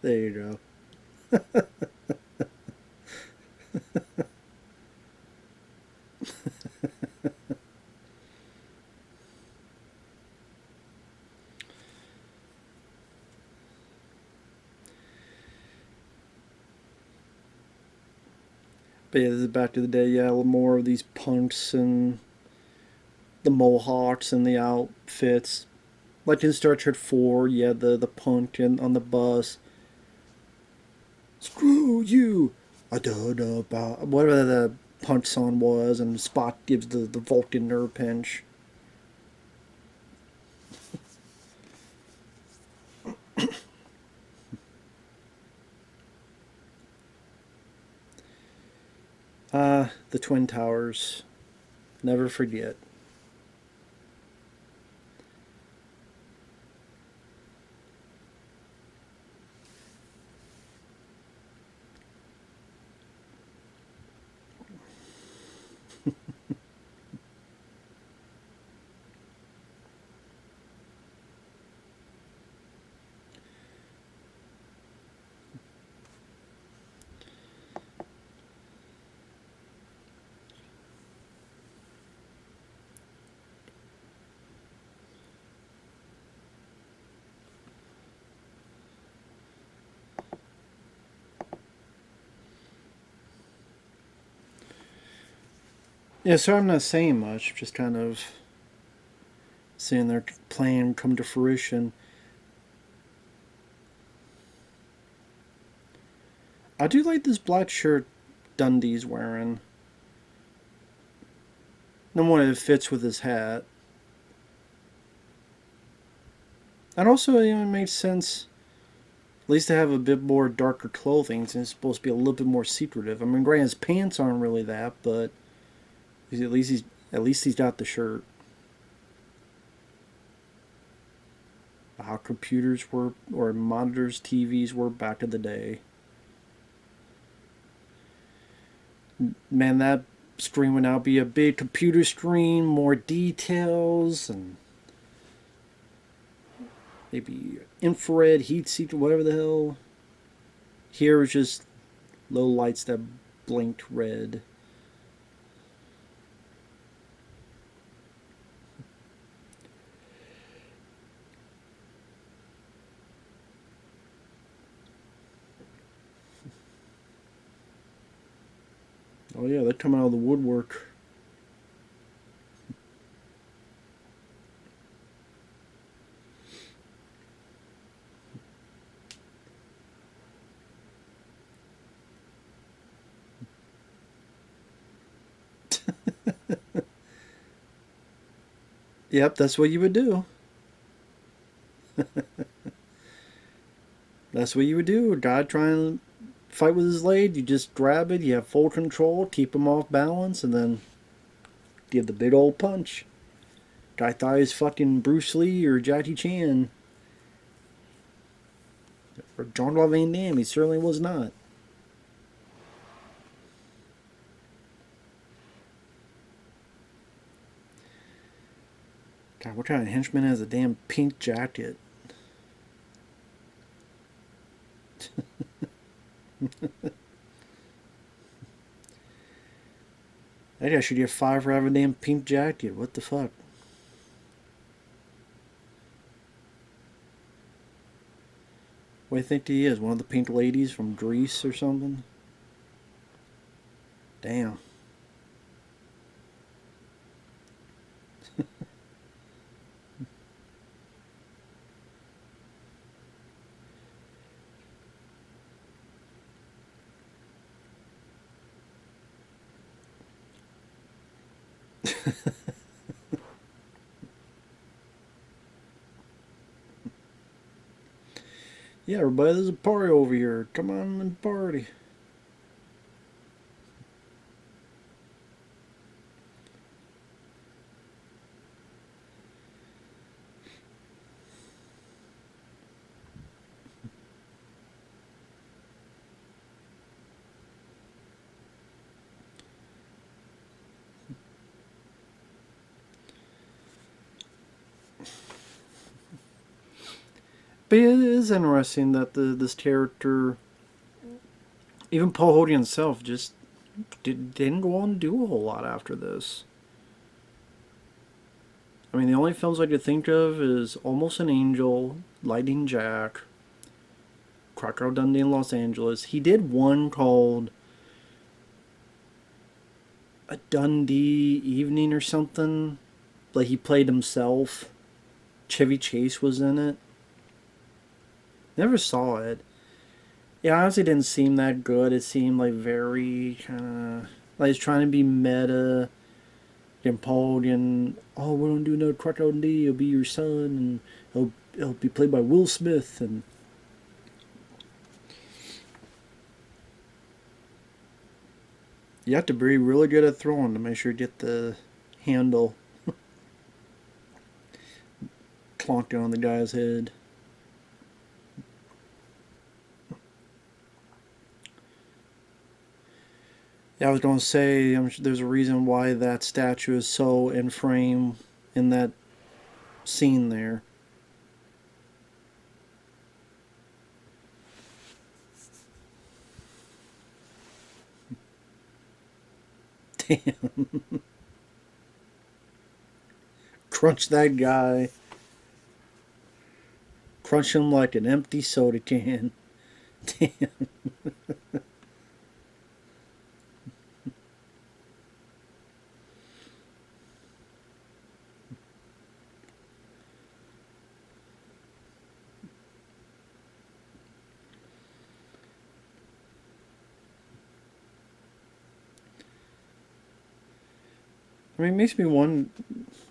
There you go. But yeah, this is back to the day. Yeah, a little more of these punks and the mohawks and the outfits. Like in Star Trek 4, yeah, the punk and on the bus. Screw you! I don't know about whatever the punk song was, and Spock gives the Vulcan nerve pinch. The Twin Towers. Never forget. Yeah, so I'm not saying much, just kind of seeing their plan come to fruition. I do like this black shirt Dundee's wearing. No more it fits with his hat. And also, it makes sense, at least to have a bit more darker clothing, since it's supposed to be a little bit more secretive. I mean, granted, his pants aren't really that, but at least he's got the shirt. How computers were, or monitors, TVs were back in the day. Man, that screen would now be a big computer screen, more details, and maybe infrared heat seeker, whatever the hell. Here was just low lights that blinked red. Oh yeah, they're coming out of the woodwork. Yep, that's what you would do. That's what you would do. A guy trying to fight with his blade, you just grab it, you have full control, keep him off balance, and then give the big old punch. Guy thought he was fucking Bruce Lee or Jackie Chan or John Van Damme. He certainly was not. God, what kind of henchman has a damn pink jacket? That guy should get 5 for having a damn pink jacket. What the fuck? What do you think he is? One of the pink ladies from Greece or something? Damn. Yeah, everybody, there's a party over here. Come on and party. But it is interesting that this character, even Paul Hogan himself, just didn't go on to do a whole lot after this. I mean, the only films I could think of is Almost an Angel, Lightning Jack, Crocodile Dundee in Los Angeles. He did one called a Dundee Evening or something. Like he played himself. Chevy Chase was in it. Never saw it. It honestly didn't seem that good. It seemed like very kind of like it's trying to be meta. And Paul and oh, we're gonna do another Crocodile Dundee. He'll be your son, and he'll be played by Will Smith. And you have to be really good at throwing to make sure you get the handle clonked on the guy's head. Yeah, I was going to say, I'm sure there's a reason why that statue is so in frame in that scene there. Damn. Crunch that guy. Crunch him like an empty soda can. Damn. I mean, it makes me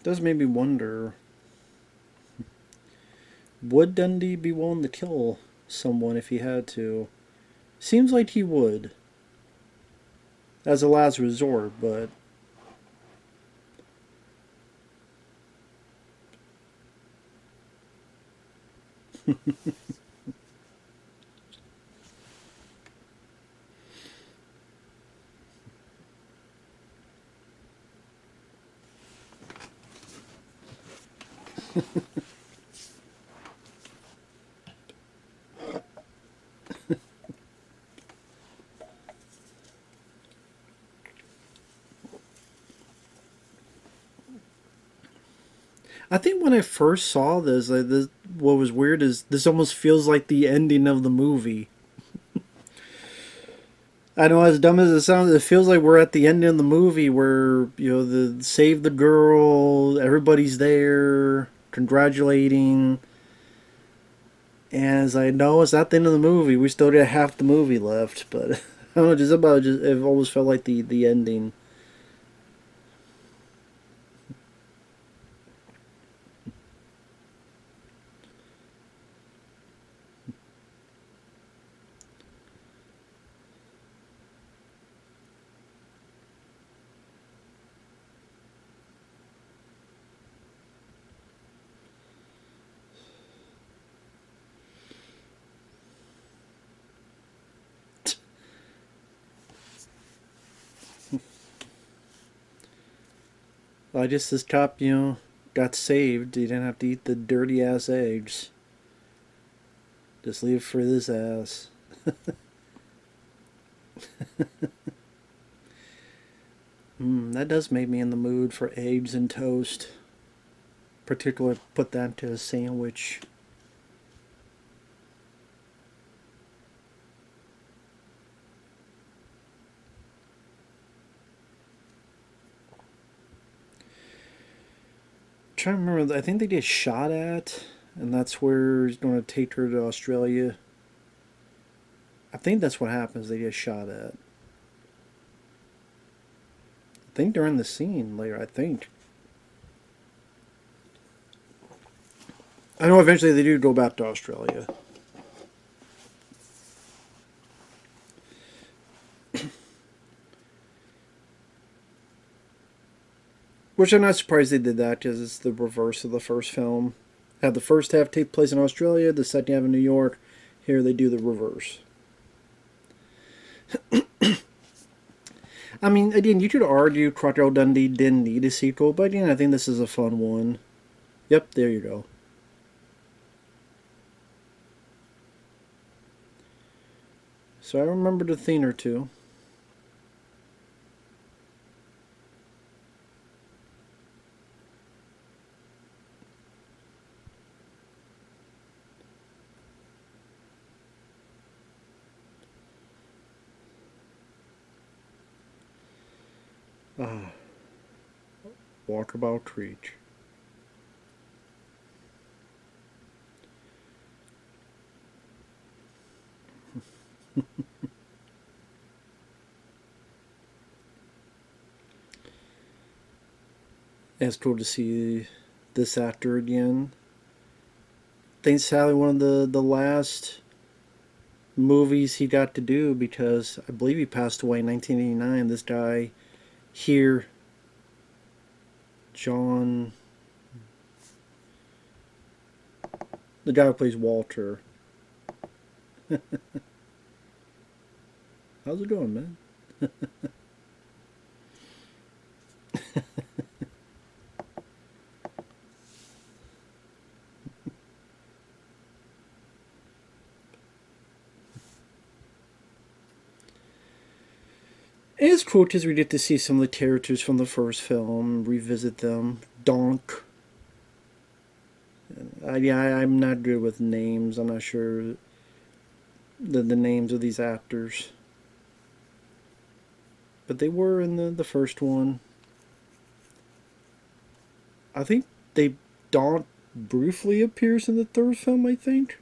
does make me wonder, would Dundee be willing to kill someone if he had to? Seems like he would. As a last resort, but... I think when I first saw this, what was weird is this almost feels like the ending of the movie. I know, as dumb as it sounds, it feels like we're at the end of the movie where, the save the girl, everybody's there, congratulating. And as I know, it's not the end of the movie. We still got half the movie left, but I don't know, it always felt like the ending. I guess this cop, got saved. He didn't have to eat the dirty ass eggs. Just leave it for this ass. That does make me in the mood for eggs and toast. Particularly put that into a sandwich. Trying to remember, I think they get shot at, and that's where he's going to take her to Australia. I think that's what happens. They get shot at. I think during the scene later. I think. I know eventually they do go back to Australia. Which I'm not surprised they did that, because it's the reverse of the first film. Have the first half take place in Australia, the second half in New York. Here they do the reverse. I mean, again, you could argue Crocodile Dundee didn't need a sequel, but again, I think this is a fun one. Yep, there you go. So I remembered a thing or two. Ah, Walkabout Creek. It's cool to see this actor again. I think sadly one of the last movies he got to do, because I believe he passed away in 1989. This guy here, John, the guy who plays Walter. How's it going, man? It's cool because we get to see some of the characters from the first film, revisit them. Donk. I'm not good with names. I'm not sure the names of these actors. But they were in the first one. I think they Donk briefly appears in the third film, I think.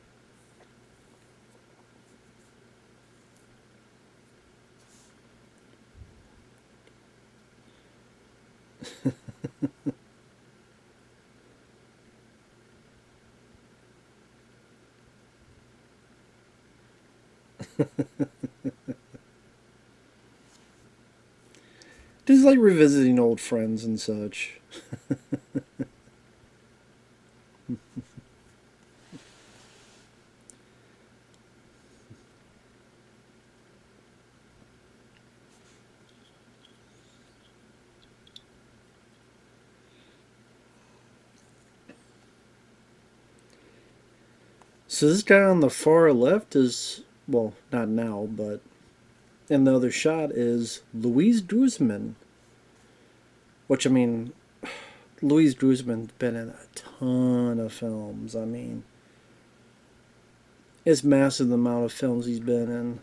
Just like revisiting old friends and such. So this guy on the far left is, well, not now, but in the other shot is Luis Guzman. Which, I mean, Luis Guzman's been in a ton of films. I mean, it's massive the amount of films he's been in.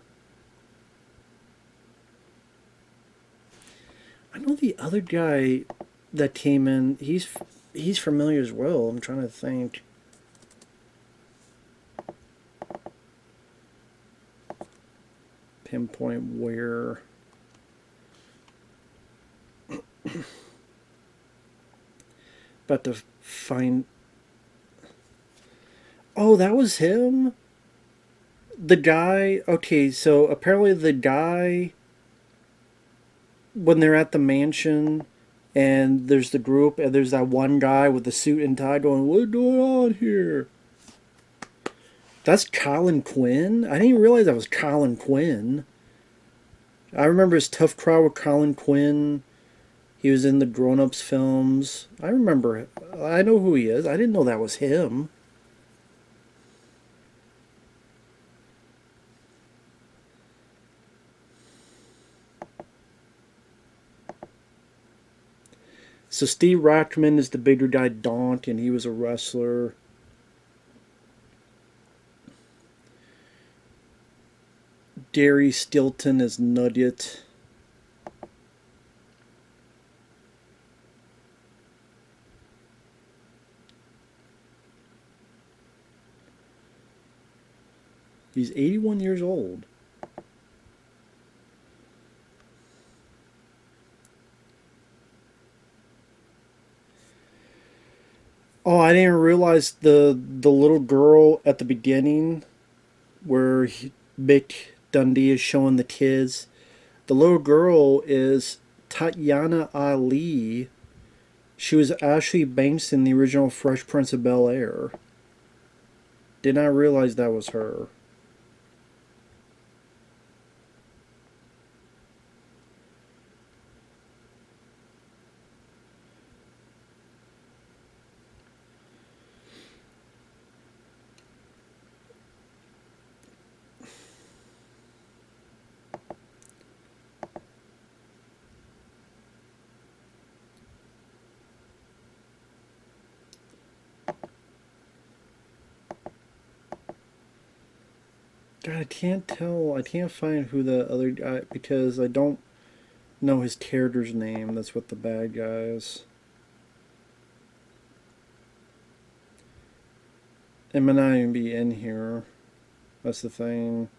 I know the other guy that came in, he's familiar as well. I'm trying to think. Pinpoint where. About to find. Oh, that was him? The guy. Okay, so apparently the guy, when they're at the mansion and there's the group and there's that one guy with the suit and tie going, "What's going on here?" That's Colin Quinn? I didn't even realize that was Colin Quinn. I remember his Tough Crowd with Colin Quinn. He was in the Grown Ups films. I remember. I know who he is. I didn't know that was him. So Steve Rockman is the bigger guy, Donk, and he was a wrestler. Gary Stilton is Nugget. He's 81 years old. Oh, I didn't realize the little girl at the beginning where Mick Dundee is showing the kids. The little girl is Tatiana Ali. She was Ashley Banks in the original Fresh Prince of Bel-Air. Did not realize that was her. God, I can't tell. I can't find who the other guy, because I don't know his character's name. That's what the bad guy is. It might not even be in here. That's the thing.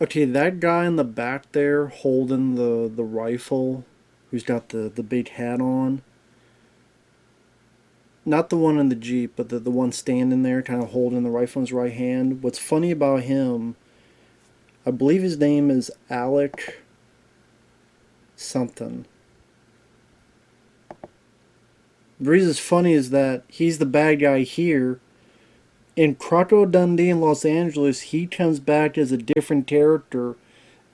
Okay, that guy in the back there holding the rifle, who's got the big hat on. Not the one in the Jeep, but the one standing there, kind of holding the rifle in his right hand. What's funny about him, I believe his name is Alec something. The reason it's funny is that he's the bad guy here. In Crocodile Dundee in Los Angeles, he comes back as a different character.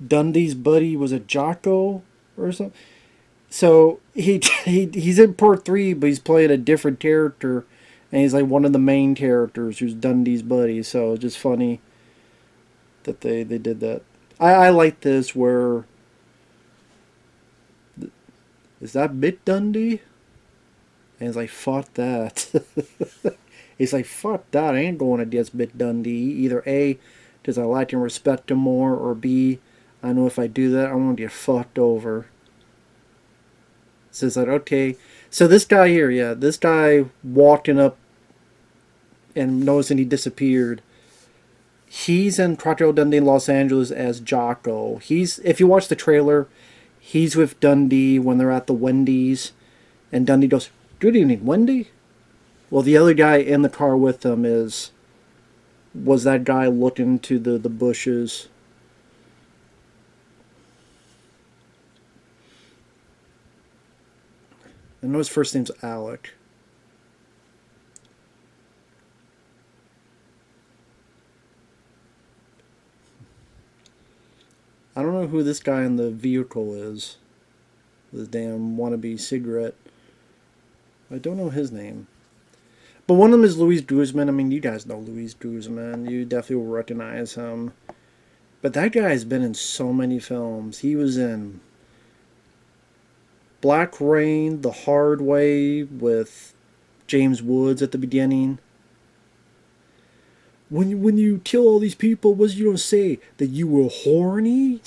Dundee's buddy was a Jocko or something. So he's in part 3, but he's playing a different character, and he's like one of the main characters who's Dundee's buddy. So it's just funny that they did that. I like this where, is that Bit Dundee? And he's like, fuck that. He's like, fuck that, I ain't going against Bit Dundee. Either A, does I like and respect him more, or B, I know if I do that, I'm going to get fucked over. So it's like, okay. So this guy here, yeah, this guy walking up and noticing he disappeared. He's in Crocodile Dundee in Los Angeles as Jocko. If you watch the trailer, he's with Dundee when they're at the Wendy's. And Dundee goes, good evening, Wendy? Well, the other guy in the car with them was that guy looking to the bushes. I know his first name's Alec. I don't know who this guy in the vehicle is. This damn wannabe cigarette. I don't know his name. But one of them is Luis Guzman. I mean, you guys know Luis Guzman. You definitely will recognize him. But that guy has been in so many films. He was in Black Rain, The Hard Way with James Woods at the beginning. When you kill all these people, what you gonna say? That you were horny?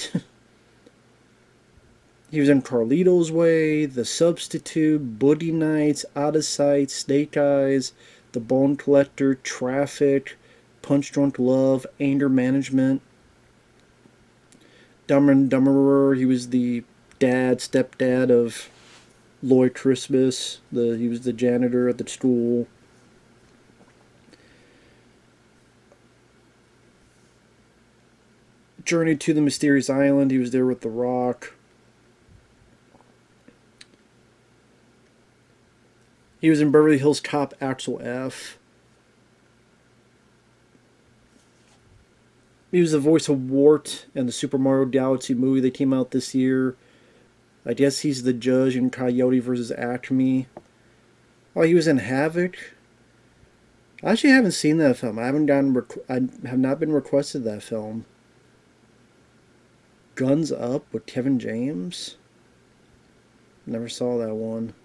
He was in Carlito's Way, The Substitute, Boogie Nights, Out of Sight, Snake Eyes, The Bone Collector, Traffic, Punch Drunk Love, Anger Management, Dumber and Dumberer. He was the stepdad of Lloyd Christmas. He was the janitor at the school. Journey to the Mysterious Island. He was there with The Rock. He was in Beverly Hills Cop Axel F. He was the voice of Wart in the Super Mario Galaxy movie that came out this year. I guess he's the judge in Coyote vs. Acme. Oh, he was in Havoc. I actually haven't seen that film. I have not been requested that film. Guns Up with Kevin James. Never saw that one.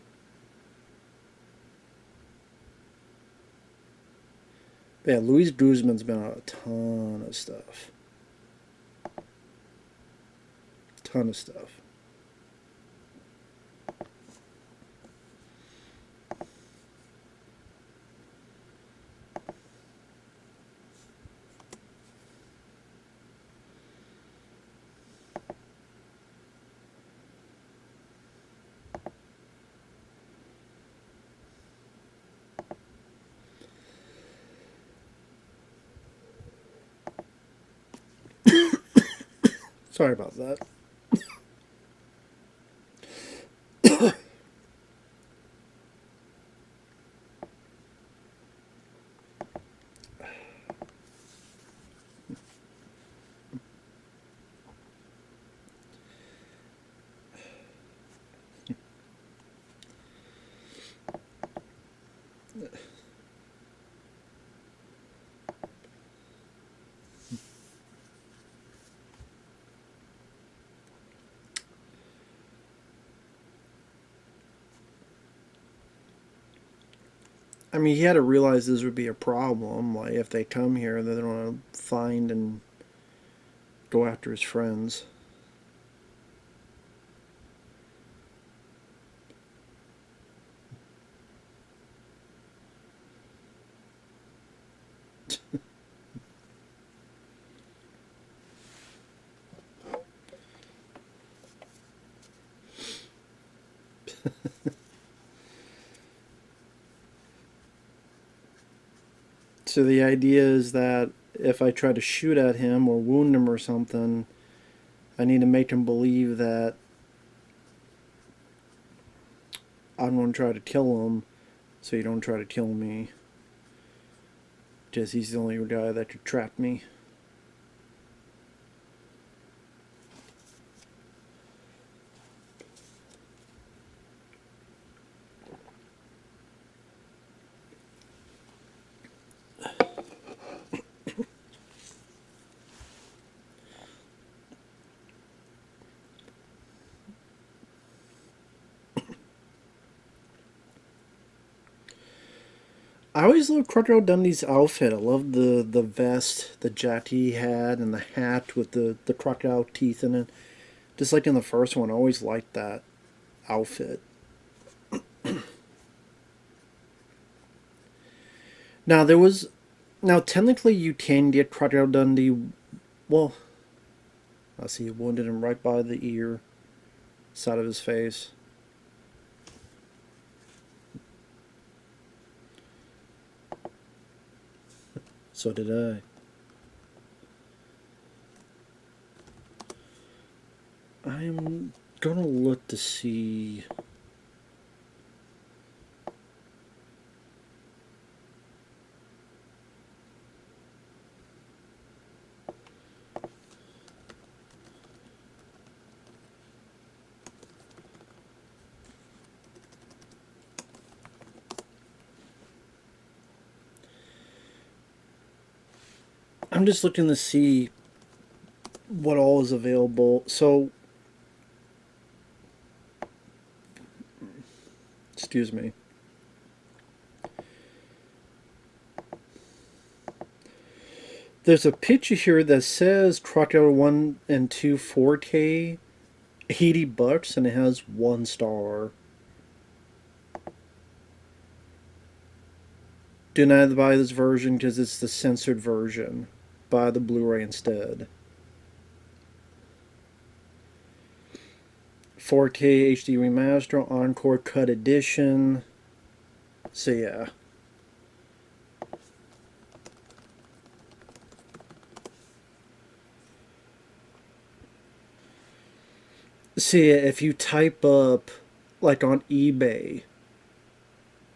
But yeah, Luis Guzman's been on a ton of stuff. Ton of stuff. Sorry about that. I mean, he had to realize this would be a problem. Like, if they come here, they don't want to find and go after his friends. So the idea is that if I try to shoot at him or wound him or something, I need to make him believe that I'm going to try to kill him, so you don't try to kill me. Because he's the only guy that could trap me. I always loved Crocodile Dundee's outfit. I loved the vest, the jacket he had, and the hat with the crocodile teeth in it. Just like in the first one, I always liked that outfit. Now there was, now technically you can get Crocodile Dundee. Well, I see you wounded him right by the ear, side of his face. So did I. I'm gonna look to see. I'm just looking to see what all is available. So, excuse me. There's a picture here that says Crocodile 1 and 2 4K, $80, and it has 1 star. Do not buy this version because it's the censored version. Buy the Blu-ray instead. 4K HD remaster, Encore Cut Edition. So yeah. See, if you type up, like on eBay,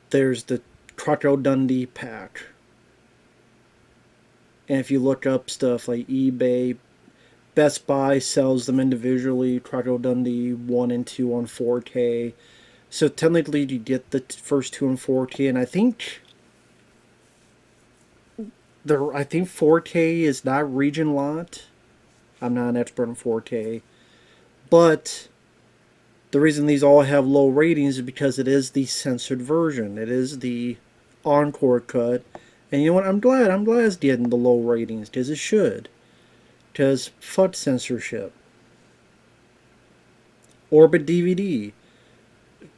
there's the Crocodile Dundee pack. And if you look up stuff like eBay, Best Buy sells them individually, Crocodile Dundee 1 and 2 on 4K. So technically you get the first two in 4K, and I think 4K is not region locked. I'm not an expert on 4K. But the reason these all have low ratings is because it is the censored version. It is the Encore cut. And you know what? I'm glad it's getting the low ratings, because it should. Because fuck censorship. Orbit DVD,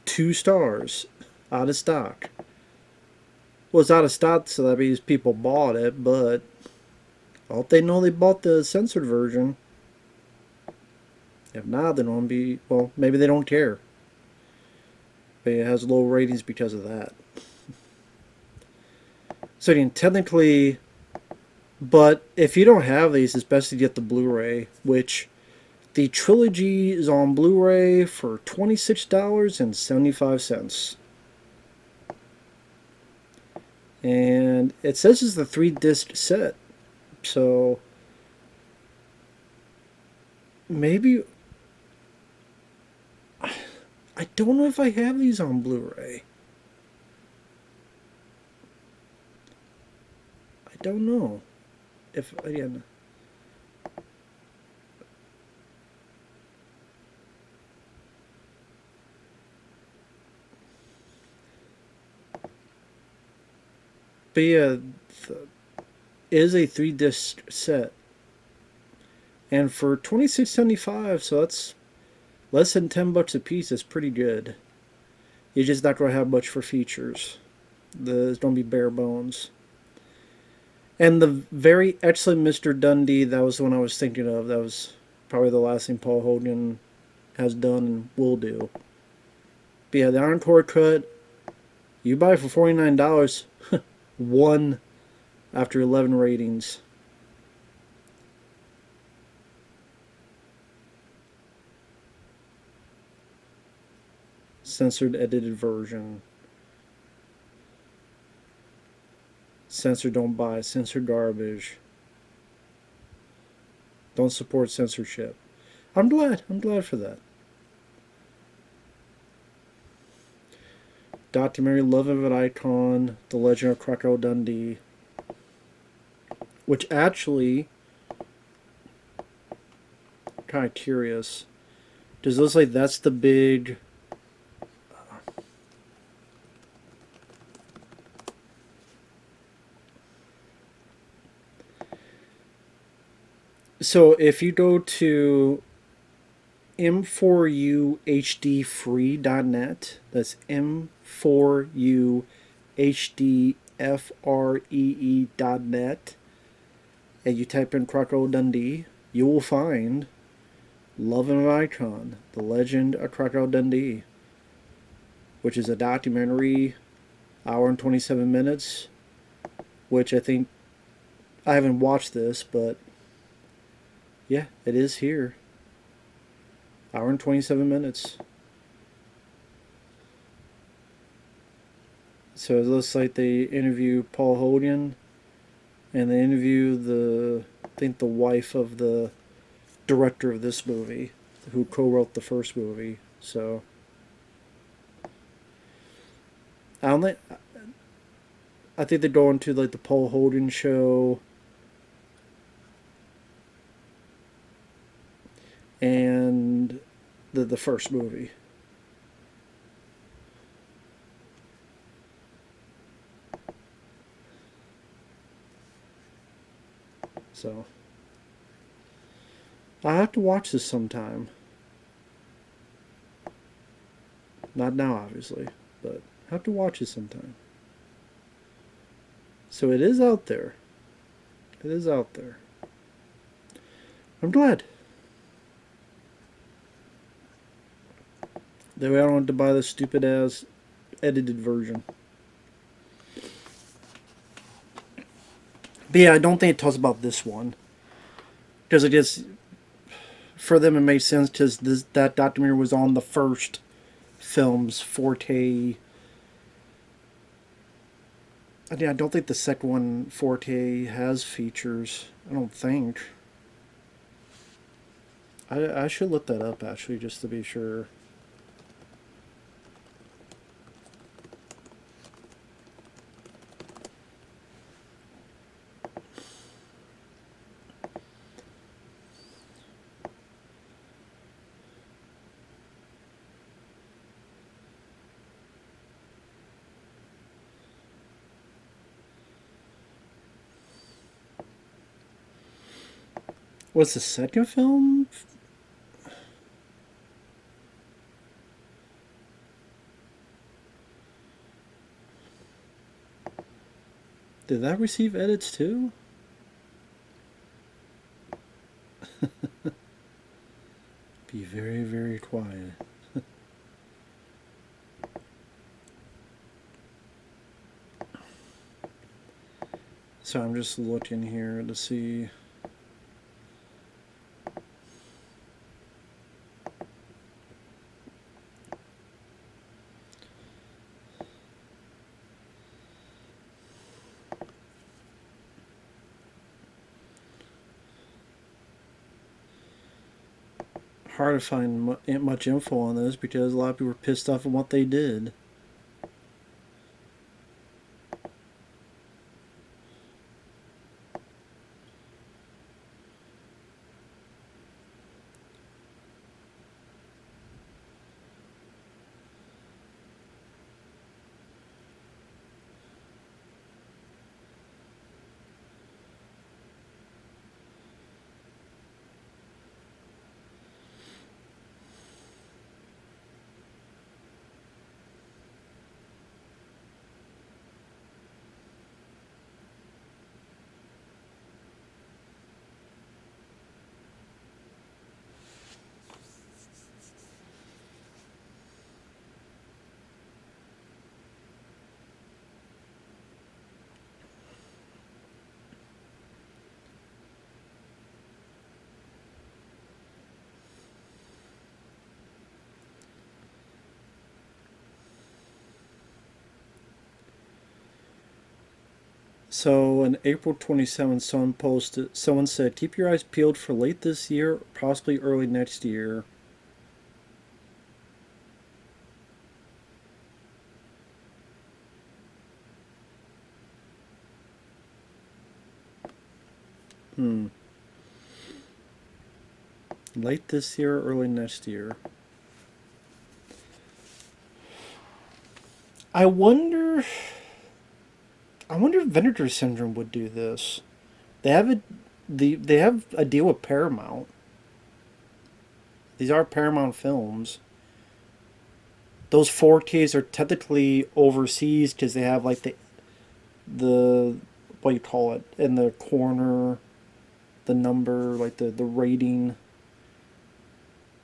2 stars, out of stock. Well, it's out of stock, so that means people bought it, but I hope they know they bought the censored version. If not, they don't be, well, maybe they don't care. But it has low ratings because of that. So again, technically, but if you don't have these, it's best to get the Blu-ray, which the trilogy is on Blu-ray for $26.75. And it says it's the 3-disc set. So maybe, I don't know if I have these on Blu-ray. I don't know. If, again, But yeah, it is a 3-disc set. And for $26.75, so that's less than $10 a piece. That's pretty good. You're just not going to have much for features. There's going to be bare bones. And the very excellent Mr. Dundee, that was the one I was thinking of. That was probably the last thing Paul Hogan has done and will do. But yeah, the Encore cut, you buy it for $49. One after 11 ratings. Censored edited version. Censored don't buy. Censored garbage. Don't support censorship. I'm glad. I'm glad for that. Documentary Love of an Icon, The Legend of Crocodile Dundee. Which actually, kind of curious. Does it look like that's the big... So if you go to m4uhdfree.net, that's m4uhdfree.net, and you type in Crocodile Dundee, you will find Love of an Icon, The Legend of Crocodile Dundee, which is a documentary, hour and 27 minutes, which I think, I haven't watched this, but yeah, it is here. Hour and 27 minutes. So it looks like they interview Paul Hogan, and they interview I think the wife of the director of this movie, who co-wrote the first movie. So I think they go into like the Paul Hogan show and the first movie. So I have to watch this sometime. Not now, obviously, but I have to watch it sometime. So it is out there. It is out there. I'm glad. That way I don't have to buy the stupid ass edited version. But yeah, I don't think it talks about this one. Because I guess for them it makes sense because that documentary was on the first film's 4K. I don't think the second one 4K has features. I don't think. I should look that up actually just to be sure. What's the second film? Did that receive edits too? Be very, very quiet. So I'm just looking here to see. Hard to find much info on this because a lot of people were pissed off at what they did. So, on April 27th, someone said, keep your eyes peeled for late this year, possibly early next year. Hmm. Late this year, early next year. I wonder. I wonder if Vinegar Syndrome would do this. They have they have a deal with Paramount. These are Paramount films. Those 4Ks are technically overseas because they have like the what do you call it in the corner, the number, like the rating.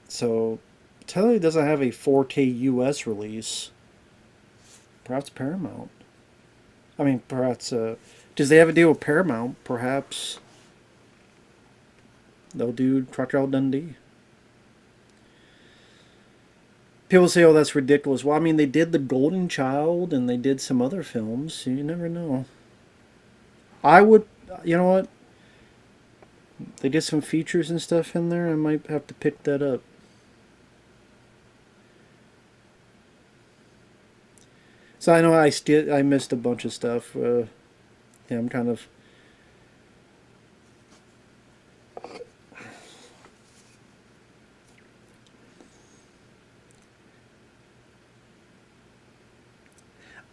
So technically, it doesn't have a 4K US release. Perhaps Paramount. I mean, perhaps does they have a deal with Paramount? Perhaps they'll do Crocodile Dundee. People say, "Oh, that's ridiculous." Well, I mean, they did The Golden Child and they did some other films. So you never know. I would, you know what? They did some features and stuff in there. I might have to pick that up. So I know I missed a bunch of stuff. Yeah, I'm kind of.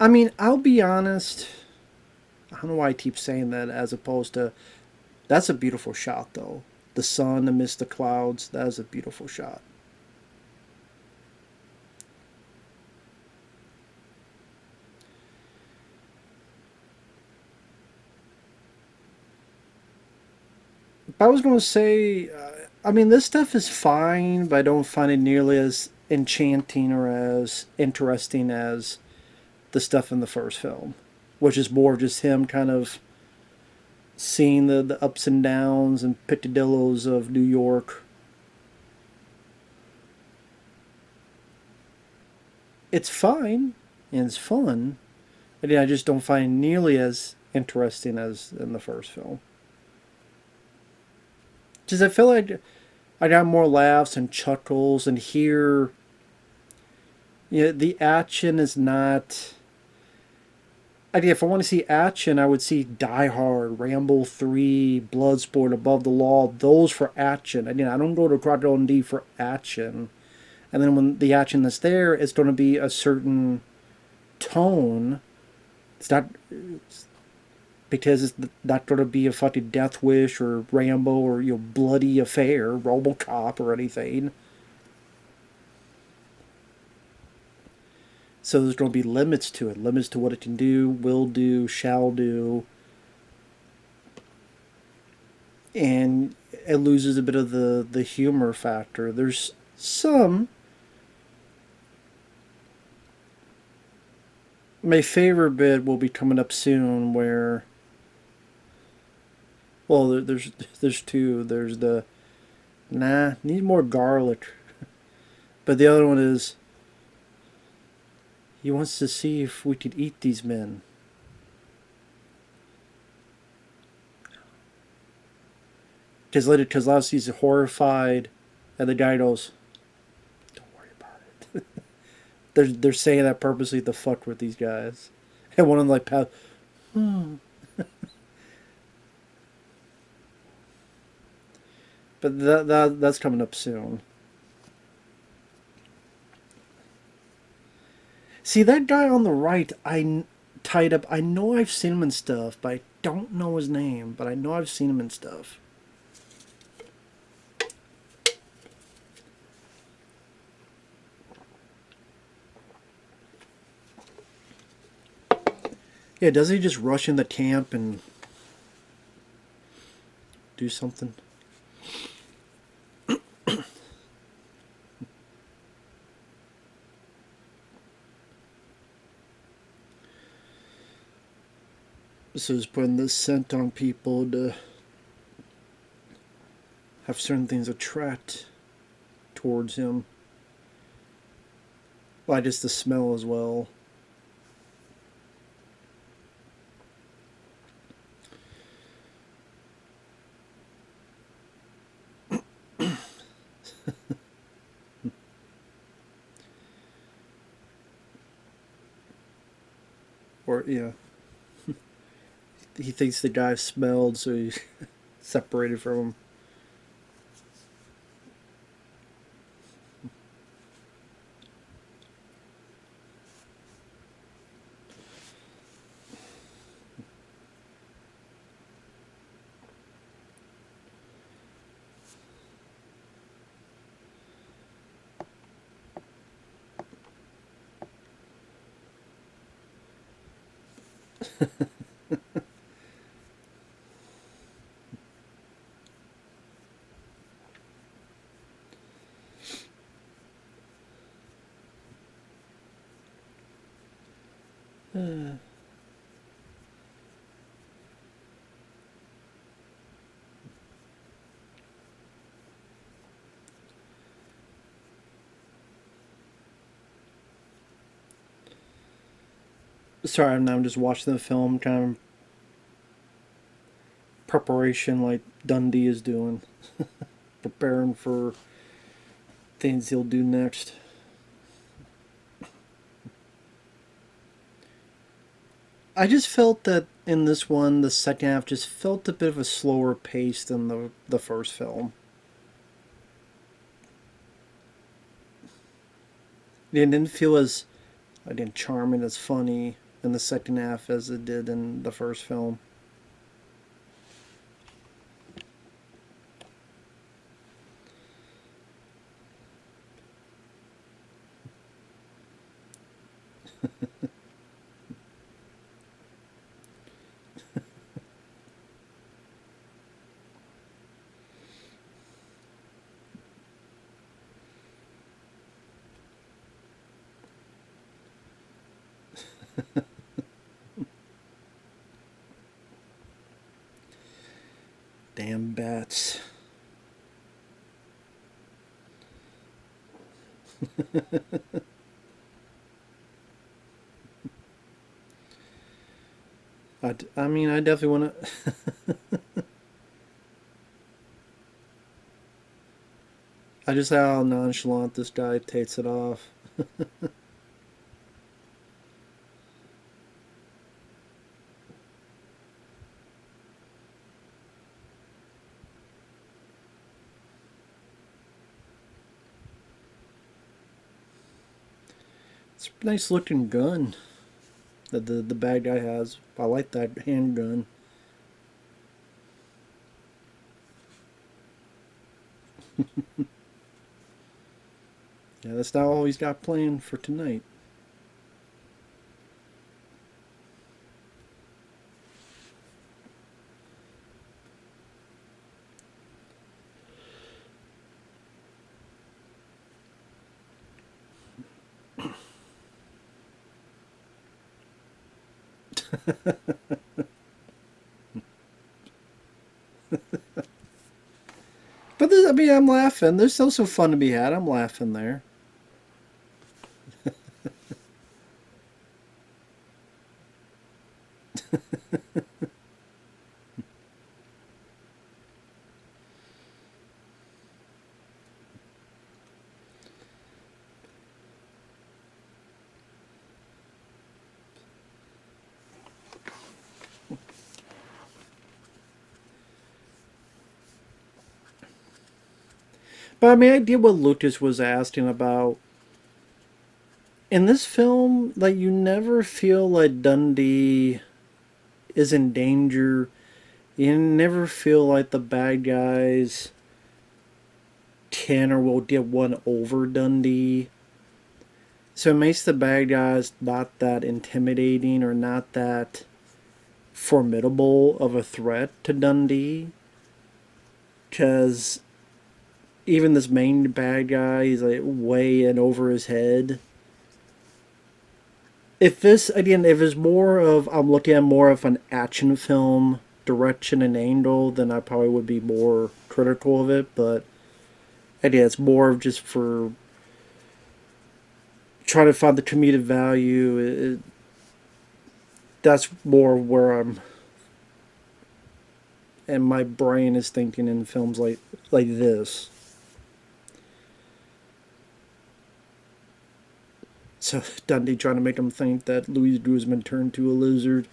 I mean, I'll be honest. I don't know why I keep saying that as opposed to. That's a beautiful shot, though. The sun amidst the clouds. That is a beautiful shot. I was going to say, I mean, this stuff is fine, but I don't find it nearly as enchanting or as interesting as the stuff in the first film, which is more just him kind of seeing the ups and downs and peccadillos of New York. It's fine and it's fun, but yeah, I just don't find it nearly as interesting as in the first film. Because I feel like I got more laughs and chuckles, and here, the action is not. If I want to see action, I would see Die Hard, Rambo 3, Bloodsport, Above the Law. Those for action. I don't go to Crocodile Dundee for action. And then when the action that's there, it's going to be a certain tone. It's not because it's not going to be a fucking Death Wish or Rambo or Bloody Affair, RoboCop or anything. So there's going to be limits to it, limits to what it can do, will do, shall do, and it loses a bit of the humor factor. There's some. My favorite bit will be coming up soon, where well, there's two. There's the need more garlic, but the other one is he wants to see if we could eat these men. Because later, because Lassy's horrified, and the guy goes, "Don't worry about it." They're saying that purposely to fuck with these guys, and one of them like, hmm. But that's coming up soon. See that guy on the right, I tied up. I know I've seen him in stuff, but I don't know his name. But I know I've seen him in stuff. Yeah, doesn't he just rush in the camp and do something? So he's putting this scent on people to have certain things attract towards him. Well, just the smell as well. Or, yeah. He thinks the guy smelled, so he separated from him. Sorry, I'm just watching the film, kind of preparation like Dundee is doing, preparing for things he'll do next. I just felt that in this one, the second half just felt a bit of a slower pace than the first film. It didn't feel as, again, charming, as funny in the second half as it did in the first film. Damn bats. I mean, I definitely want to. I just how nonchalant this guy takes it off. It's a nice looking gun that the bad guy has. I like that handgun. Yeah, that's not all he's got planned for tonight. But this, I mean, I'm laughing. There's still some fun to be had. I'm laughing there. But I mean, I get what Lucas was asking about. In this film, like, you never feel like Dundee is in danger. You never feel like the bad guys can or will get one over Dundee. So it makes the bad guys not that intimidating or not that formidable of a threat to Dundee. Because even this main bad guy, he's like way in over his head. If this, again, if it's more of, I'm looking at more of an action film direction and angle, then I probably would be more critical of it. But again, it's more of just for trying to find the comedic value. That's more where I'm, and my brain is thinking in films like this. So Dundee trying to make him think that Louise Drewsman turned to a lizard.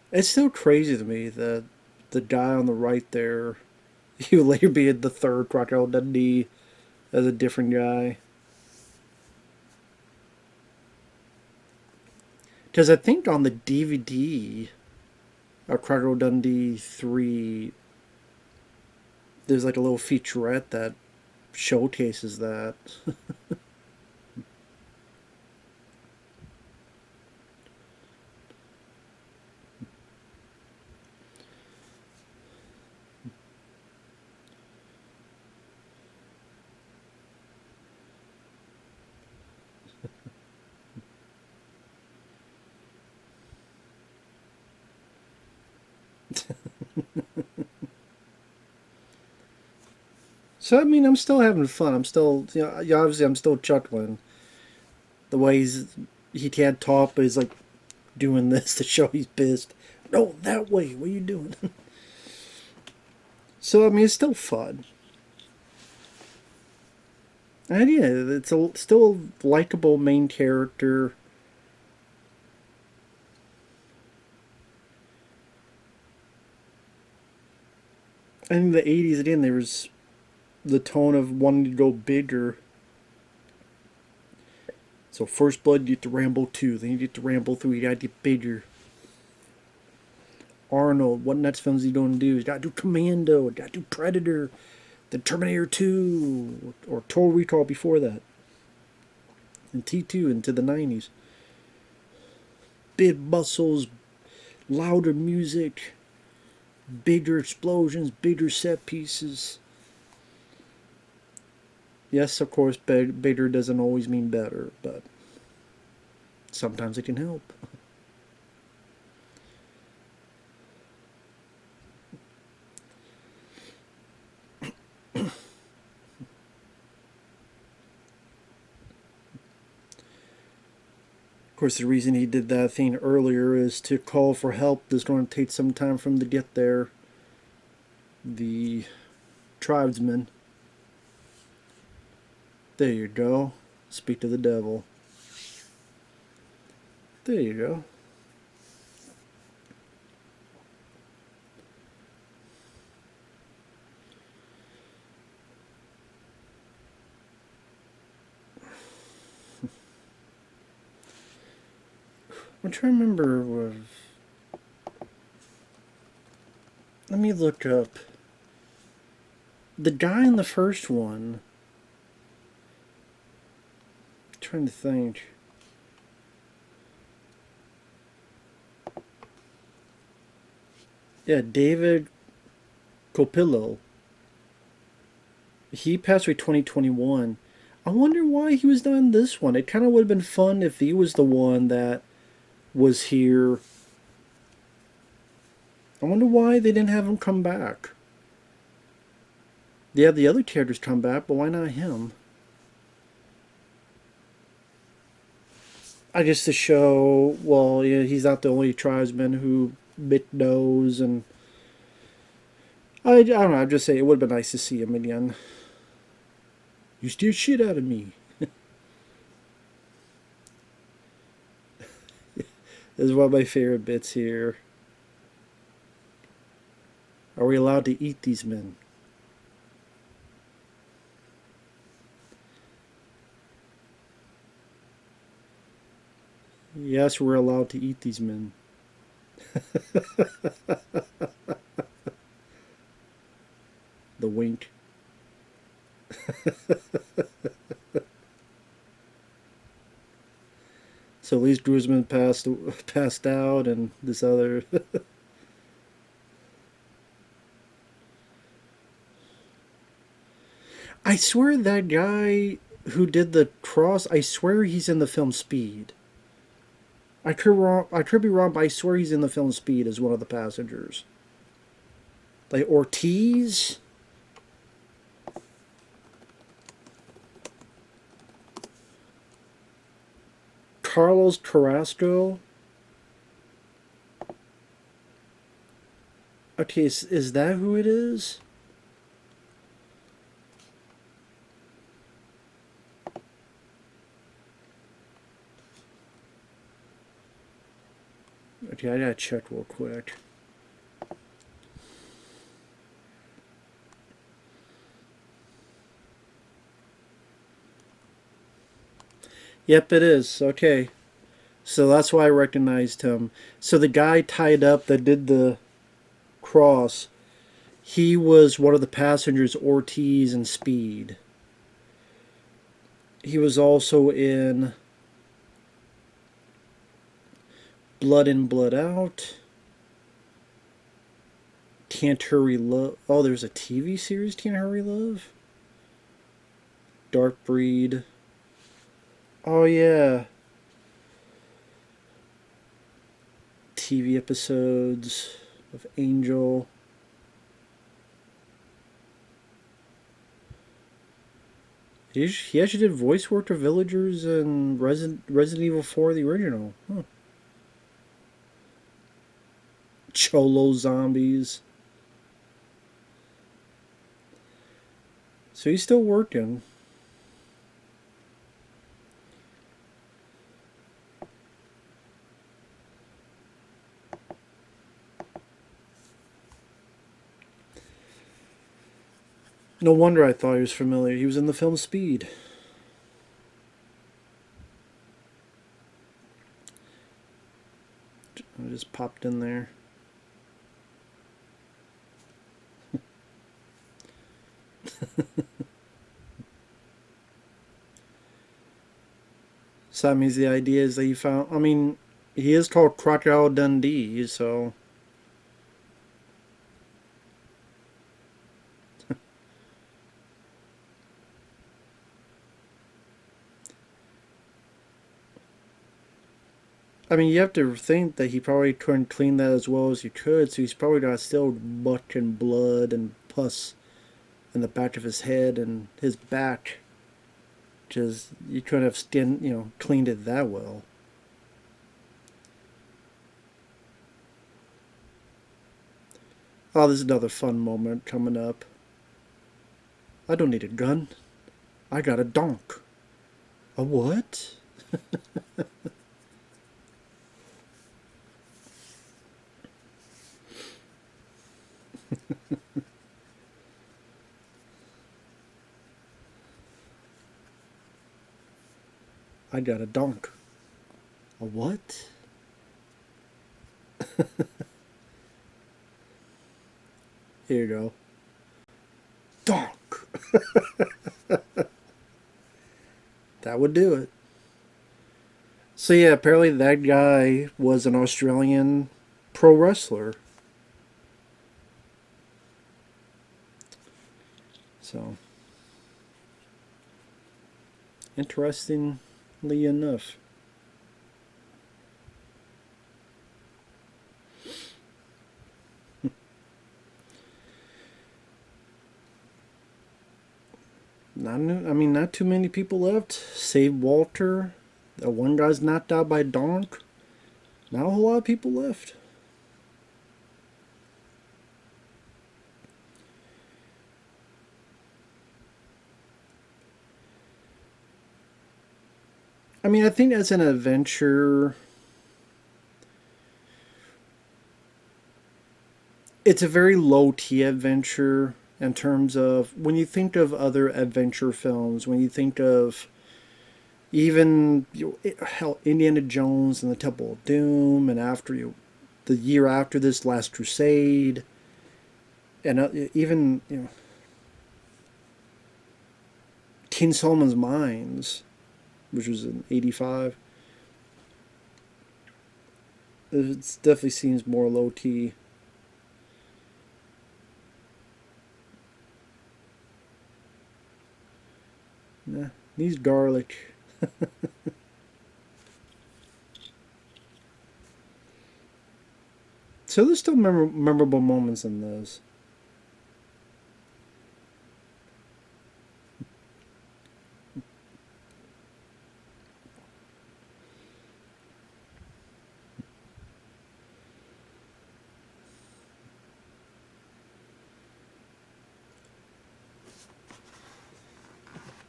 It's still crazy to me that the guy on the right there, he would later be in the third Crocodile Dundee as a different guy. Because I think on the DVD of Crocodile Dundee 3, there's like a little featurette that showcases that. So I mean, I'm still having fun. I'm still, obviously, I'm still chuckling. The way he can't talk, but he's like doing this to show he's pissed. No, that way. What are you doing? So I mean, it's still fun. And yeah, it's still a likable main character. And in the 80s, again, there was the tone of wanting to go bigger. So First Blood, you get to Rambo 2. Then you get to Rambo 3. You gotta get bigger. Arnold, what next films he gonna do? He's gotta do Commando. He gotta do Predator. Then Terminator 2. Or Total Recall before that. And T2 into the 90s. Big muscles, louder music, bigger explosions, bigger set pieces. Yes, of course, bigger doesn't always mean better, but sometimes it can help. Of course, the reason he did that thing earlier is to call for help. There's going to take some time for him to get there. The tribesmen. There you go. Speak to the devil. There you go. I'm trying to remember what... Let me look up. The guy in the first one... I'm trying to think. Yeah, David Copillo. He passed away 2021. I wonder why he was not in this one. It kind of would have been fun if he was the one that was here. I wonder why they didn't have him come back. They had the other characters come back, but why not him? I guess to show, well, yeah, he's not the only tribesman who bit nose, and I don't know, I'd just say it would have been nice to see him again. You steer shit out of me. This is one of my favorite bits here. Are we allowed to eat these men? Yes, we're allowed to eat these men. The wink. So Lee Drewsman passed out, and this other. I swear that guy who did the cross, I swear he's in the film Speed. I could wrong. I could be wrong, but I swear he's in the film Speed as one of the passengers. Like Ortiz. Carlos Carrasco. Okay, is that who it is? Okay, I gotta check real quick. Yep, it is. Okay. So that's why I recognized him. So the guy tied up that did the cross, he was one of the passengers, Ortiz and Speed. He was also in Blood In, Blood Out. Can't Hurry Love. Oh, there's a TV series, Can't Hurry Love. Dark Breed. Oh, yeah. TV episodes of Angel. He actually did voice work to villagers and Resident Evil 4, the original. Huh. Cholo Zombies. So he's still working. No wonder I thought he was familiar. He was in the film Speed. I just popped in there. So that means the idea is that he found. I mean, he is called Crocodile Dundee, so. I mean, you have to think that he probably couldn't clean that as well as he could, so he's probably got still muck and blood and pus in the back of his head and his back. Just, you couldn't have cleaned it that well. Oh, there's another fun moment coming up. I don't need a gun. I got a donk. A what? I got a donk. A what? Here you go. Donk. That would do it. So yeah, apparently that guy was an Australian pro wrestler. So, interestingly enough. Not too many people left. Save Walter. The one guy's knocked out by Donk. Not a whole lot of people left. I mean, I think as an adventure, it's a very low T adventure in terms of when you think of other adventure films, when you think of even hell, Indiana Jones and the Temple of Doom, and the year after this, Last Crusade, and even King Solomon's Mines, which was in '85. It definitely seems more low T. Nah, needs garlic. So there's still memorable moments in those.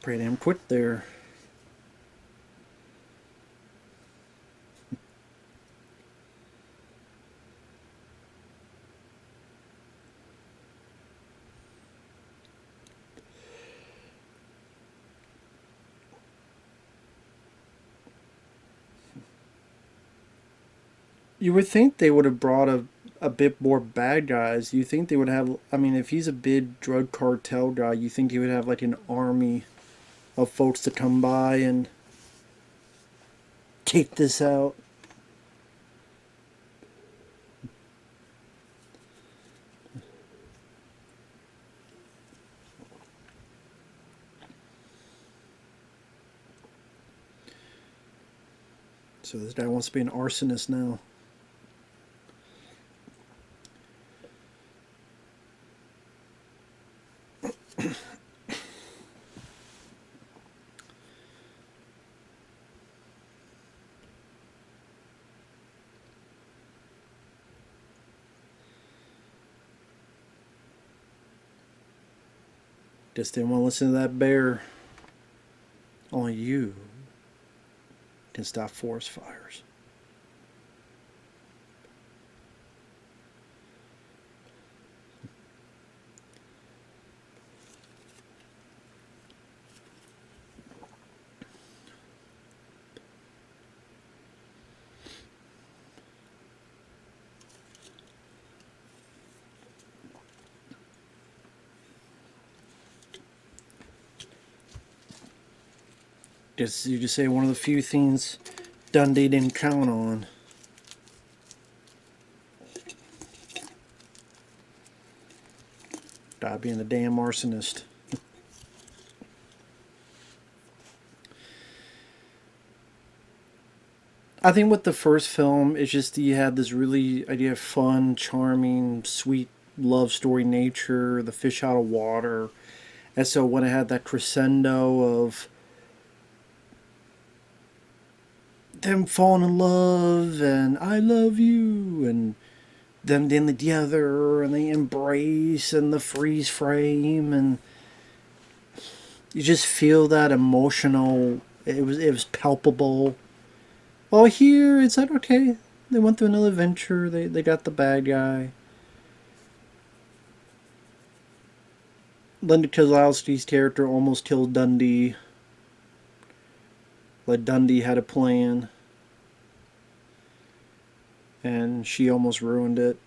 Pretty damn quick there. You would think they would have brought a bit more bad guys. You think they would have, I mean, if he's a big drug cartel guy, you think he would have like an army of folks to come by and take this out. So this guy wants to be an arsonist now. Just didn't want to listen to that bear. Only you can stop forest fires. You just say one of the few things Dundee didn't count on. God being a damn arsonist. I think with the first film, it's just you had this really idea of fun, charming, sweet love story nature, the fish out of water. And so when it had that crescendo of them falling in love and I love you and them getting together and they embrace and the freeze frame and you just feel that emotional, it was palpable. Well, here it's like, okay, they went through another adventure, they got the bad guy. Linda Kozlowski's character almost killed Dundee. Like Dundee had a plan. And she almost ruined it.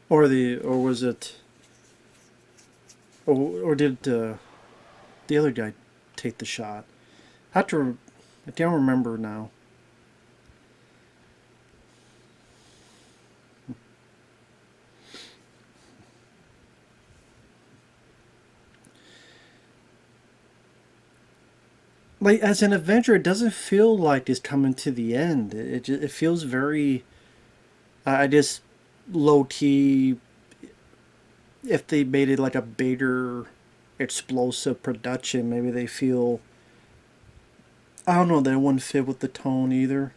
or was it, or did the other guy take the shot? I can't remember now. Like as an adventure, it doesn't feel like it's coming to the end. It feels very, I just low key. If they made it like a bigger, explosive production, maybe they feel. I don't know. That wouldn't fit with the tone either.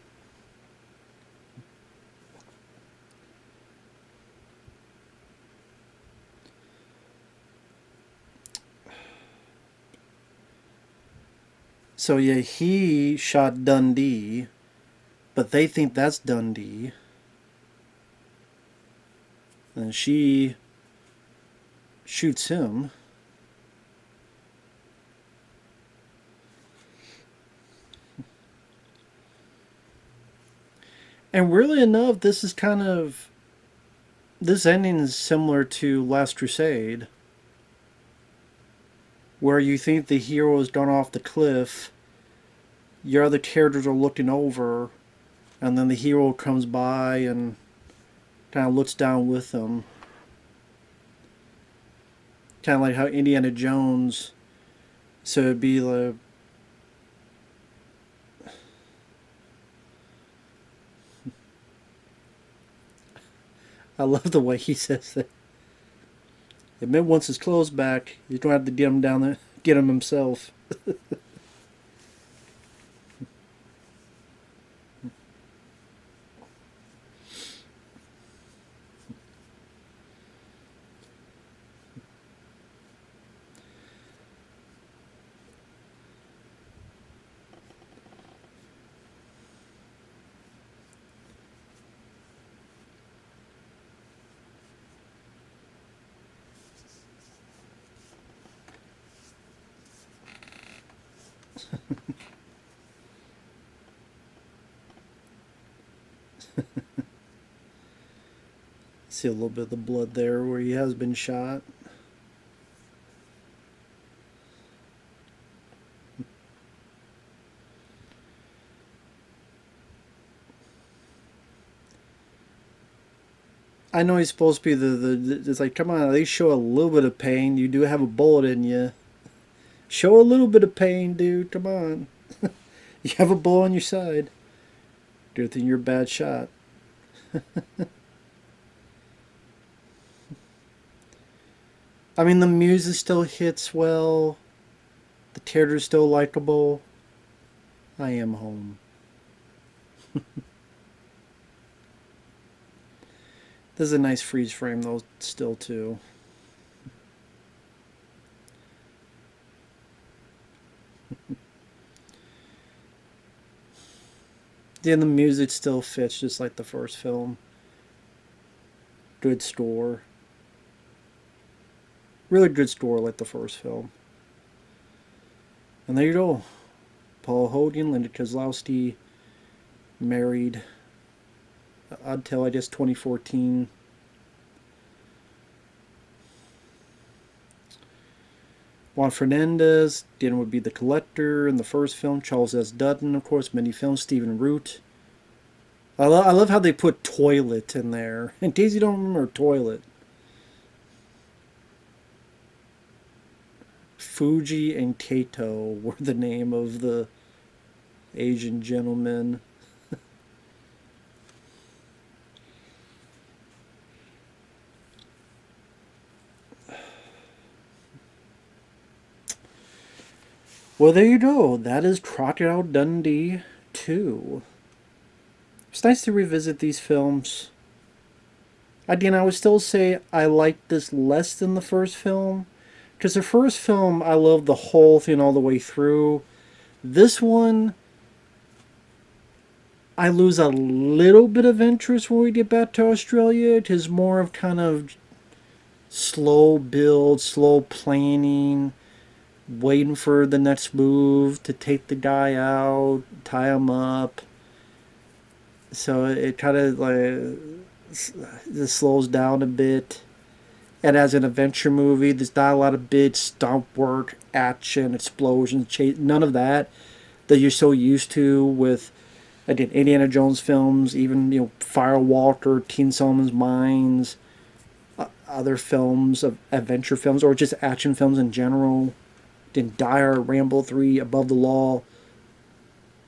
So yeah, he shot Dundee, but they think that's Dundee. And she shoots him. And weirdly enough, this ending is similar to Last Crusade, where you think the hero has gone off the cliff, your other characters are looking over, and then the hero comes by and kind of looks down with them. Kind of like how Indiana Jones. So it'd be like, I love the way he says that. If Mitt wants his clothes back, he's going to have to get him down there, get him himself. See a little bit of the blood there where he has been shot. I know he's supposed to be it's like, come on, at least show a little bit of pain. You do have a bullet in you. Show a little bit of pain, dude. Come on. You have a bullet on your side. Good thing you're a bad shot. I mean, the music still hits well. The character's still likable. I am home. This is a nice freeze frame, though, still, too. Yeah, the music still fits just like the first film. Good score. Really good score like the first film. And there you go. Paul Hogan, Linda Kozlowski, married until I guess 2014. Juan Fernandez, Dan would be the collector in the first film. Charles S. Dutton, of course, many films. Stephen Root. I love how they put toilet in there. In case you don't remember toilet. Fuji and Kato were the name of the Asian gentlemen. Well, there you go. That is Crocodile Dundee 2. It's nice to revisit these films. Again, I would still say I liked this less than the first film. Because the first film, I loved the whole thing all the way through. This one, I lose a little bit of interest when we get back to Australia. It is more of kind of slow build, slow planning, waiting for the next move to take the guy out, tie him up. So it kind of like just slows down a bit. And as an adventure movie, there's not a lot of big stunt work, action, explosions, chase, none of that you're so used to with, again, Indiana Jones films, even Firewalker, Teen Solomon's Mines, other films of adventure films, or just action films in general. Then Dire, Rambo 3, Above the Law,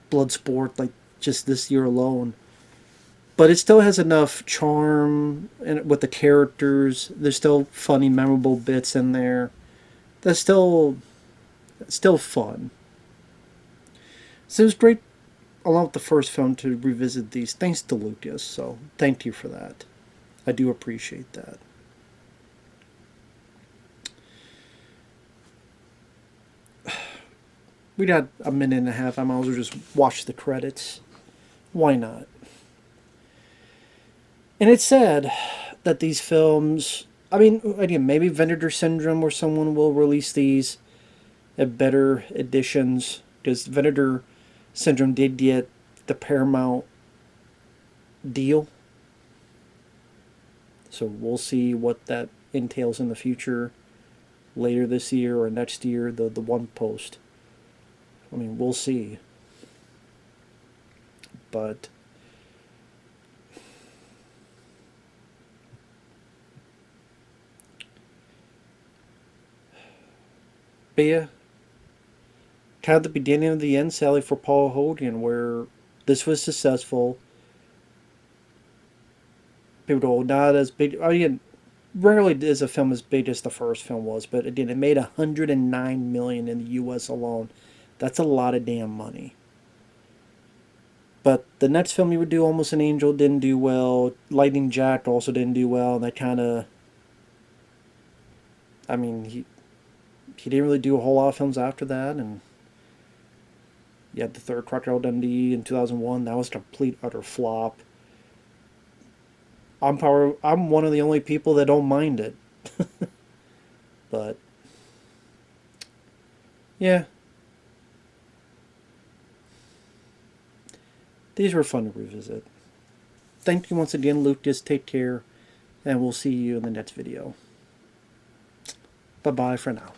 Bloodsport, like just this year alone. But it still has enough charm and with the characters. There's still funny, memorable bits in there. That's still fun. So it was great, along with the first film, to revisit these. Thanks to Lucas. So thank you for that. I do appreciate that. We got a minute and a half. I might as well just watch the credits. Why not? And it's sad that these films, I mean, again, maybe Venator Syndrome or someone will release these at better editions, because Venator Syndrome did get the Paramount deal. So we'll see what that entails in the future, later this year or next year, the one post. I mean, we'll see. But But yeah, kind of the beginning of the end, Sally, for Paul Hogan, where this was successful. People go, not as big. I mean, rarely is a film as big as the first film was, but again, it made $109 million in the U.S. alone. That's a lot of damn money. But the next film he would do, Almost an Angel, didn't do well. Lightning Jack also didn't do well, and that kind of. I mean, he didn't really do a whole lot of films after that, and you had the third Crocodile Dundee in 2001. That was a complete utter flop. I'm one of the only people that don't mind it. But yeah, these were fun to revisit. Thank you once again, Lucas. Take care, and we'll see you in the next video. Bye-bye for now.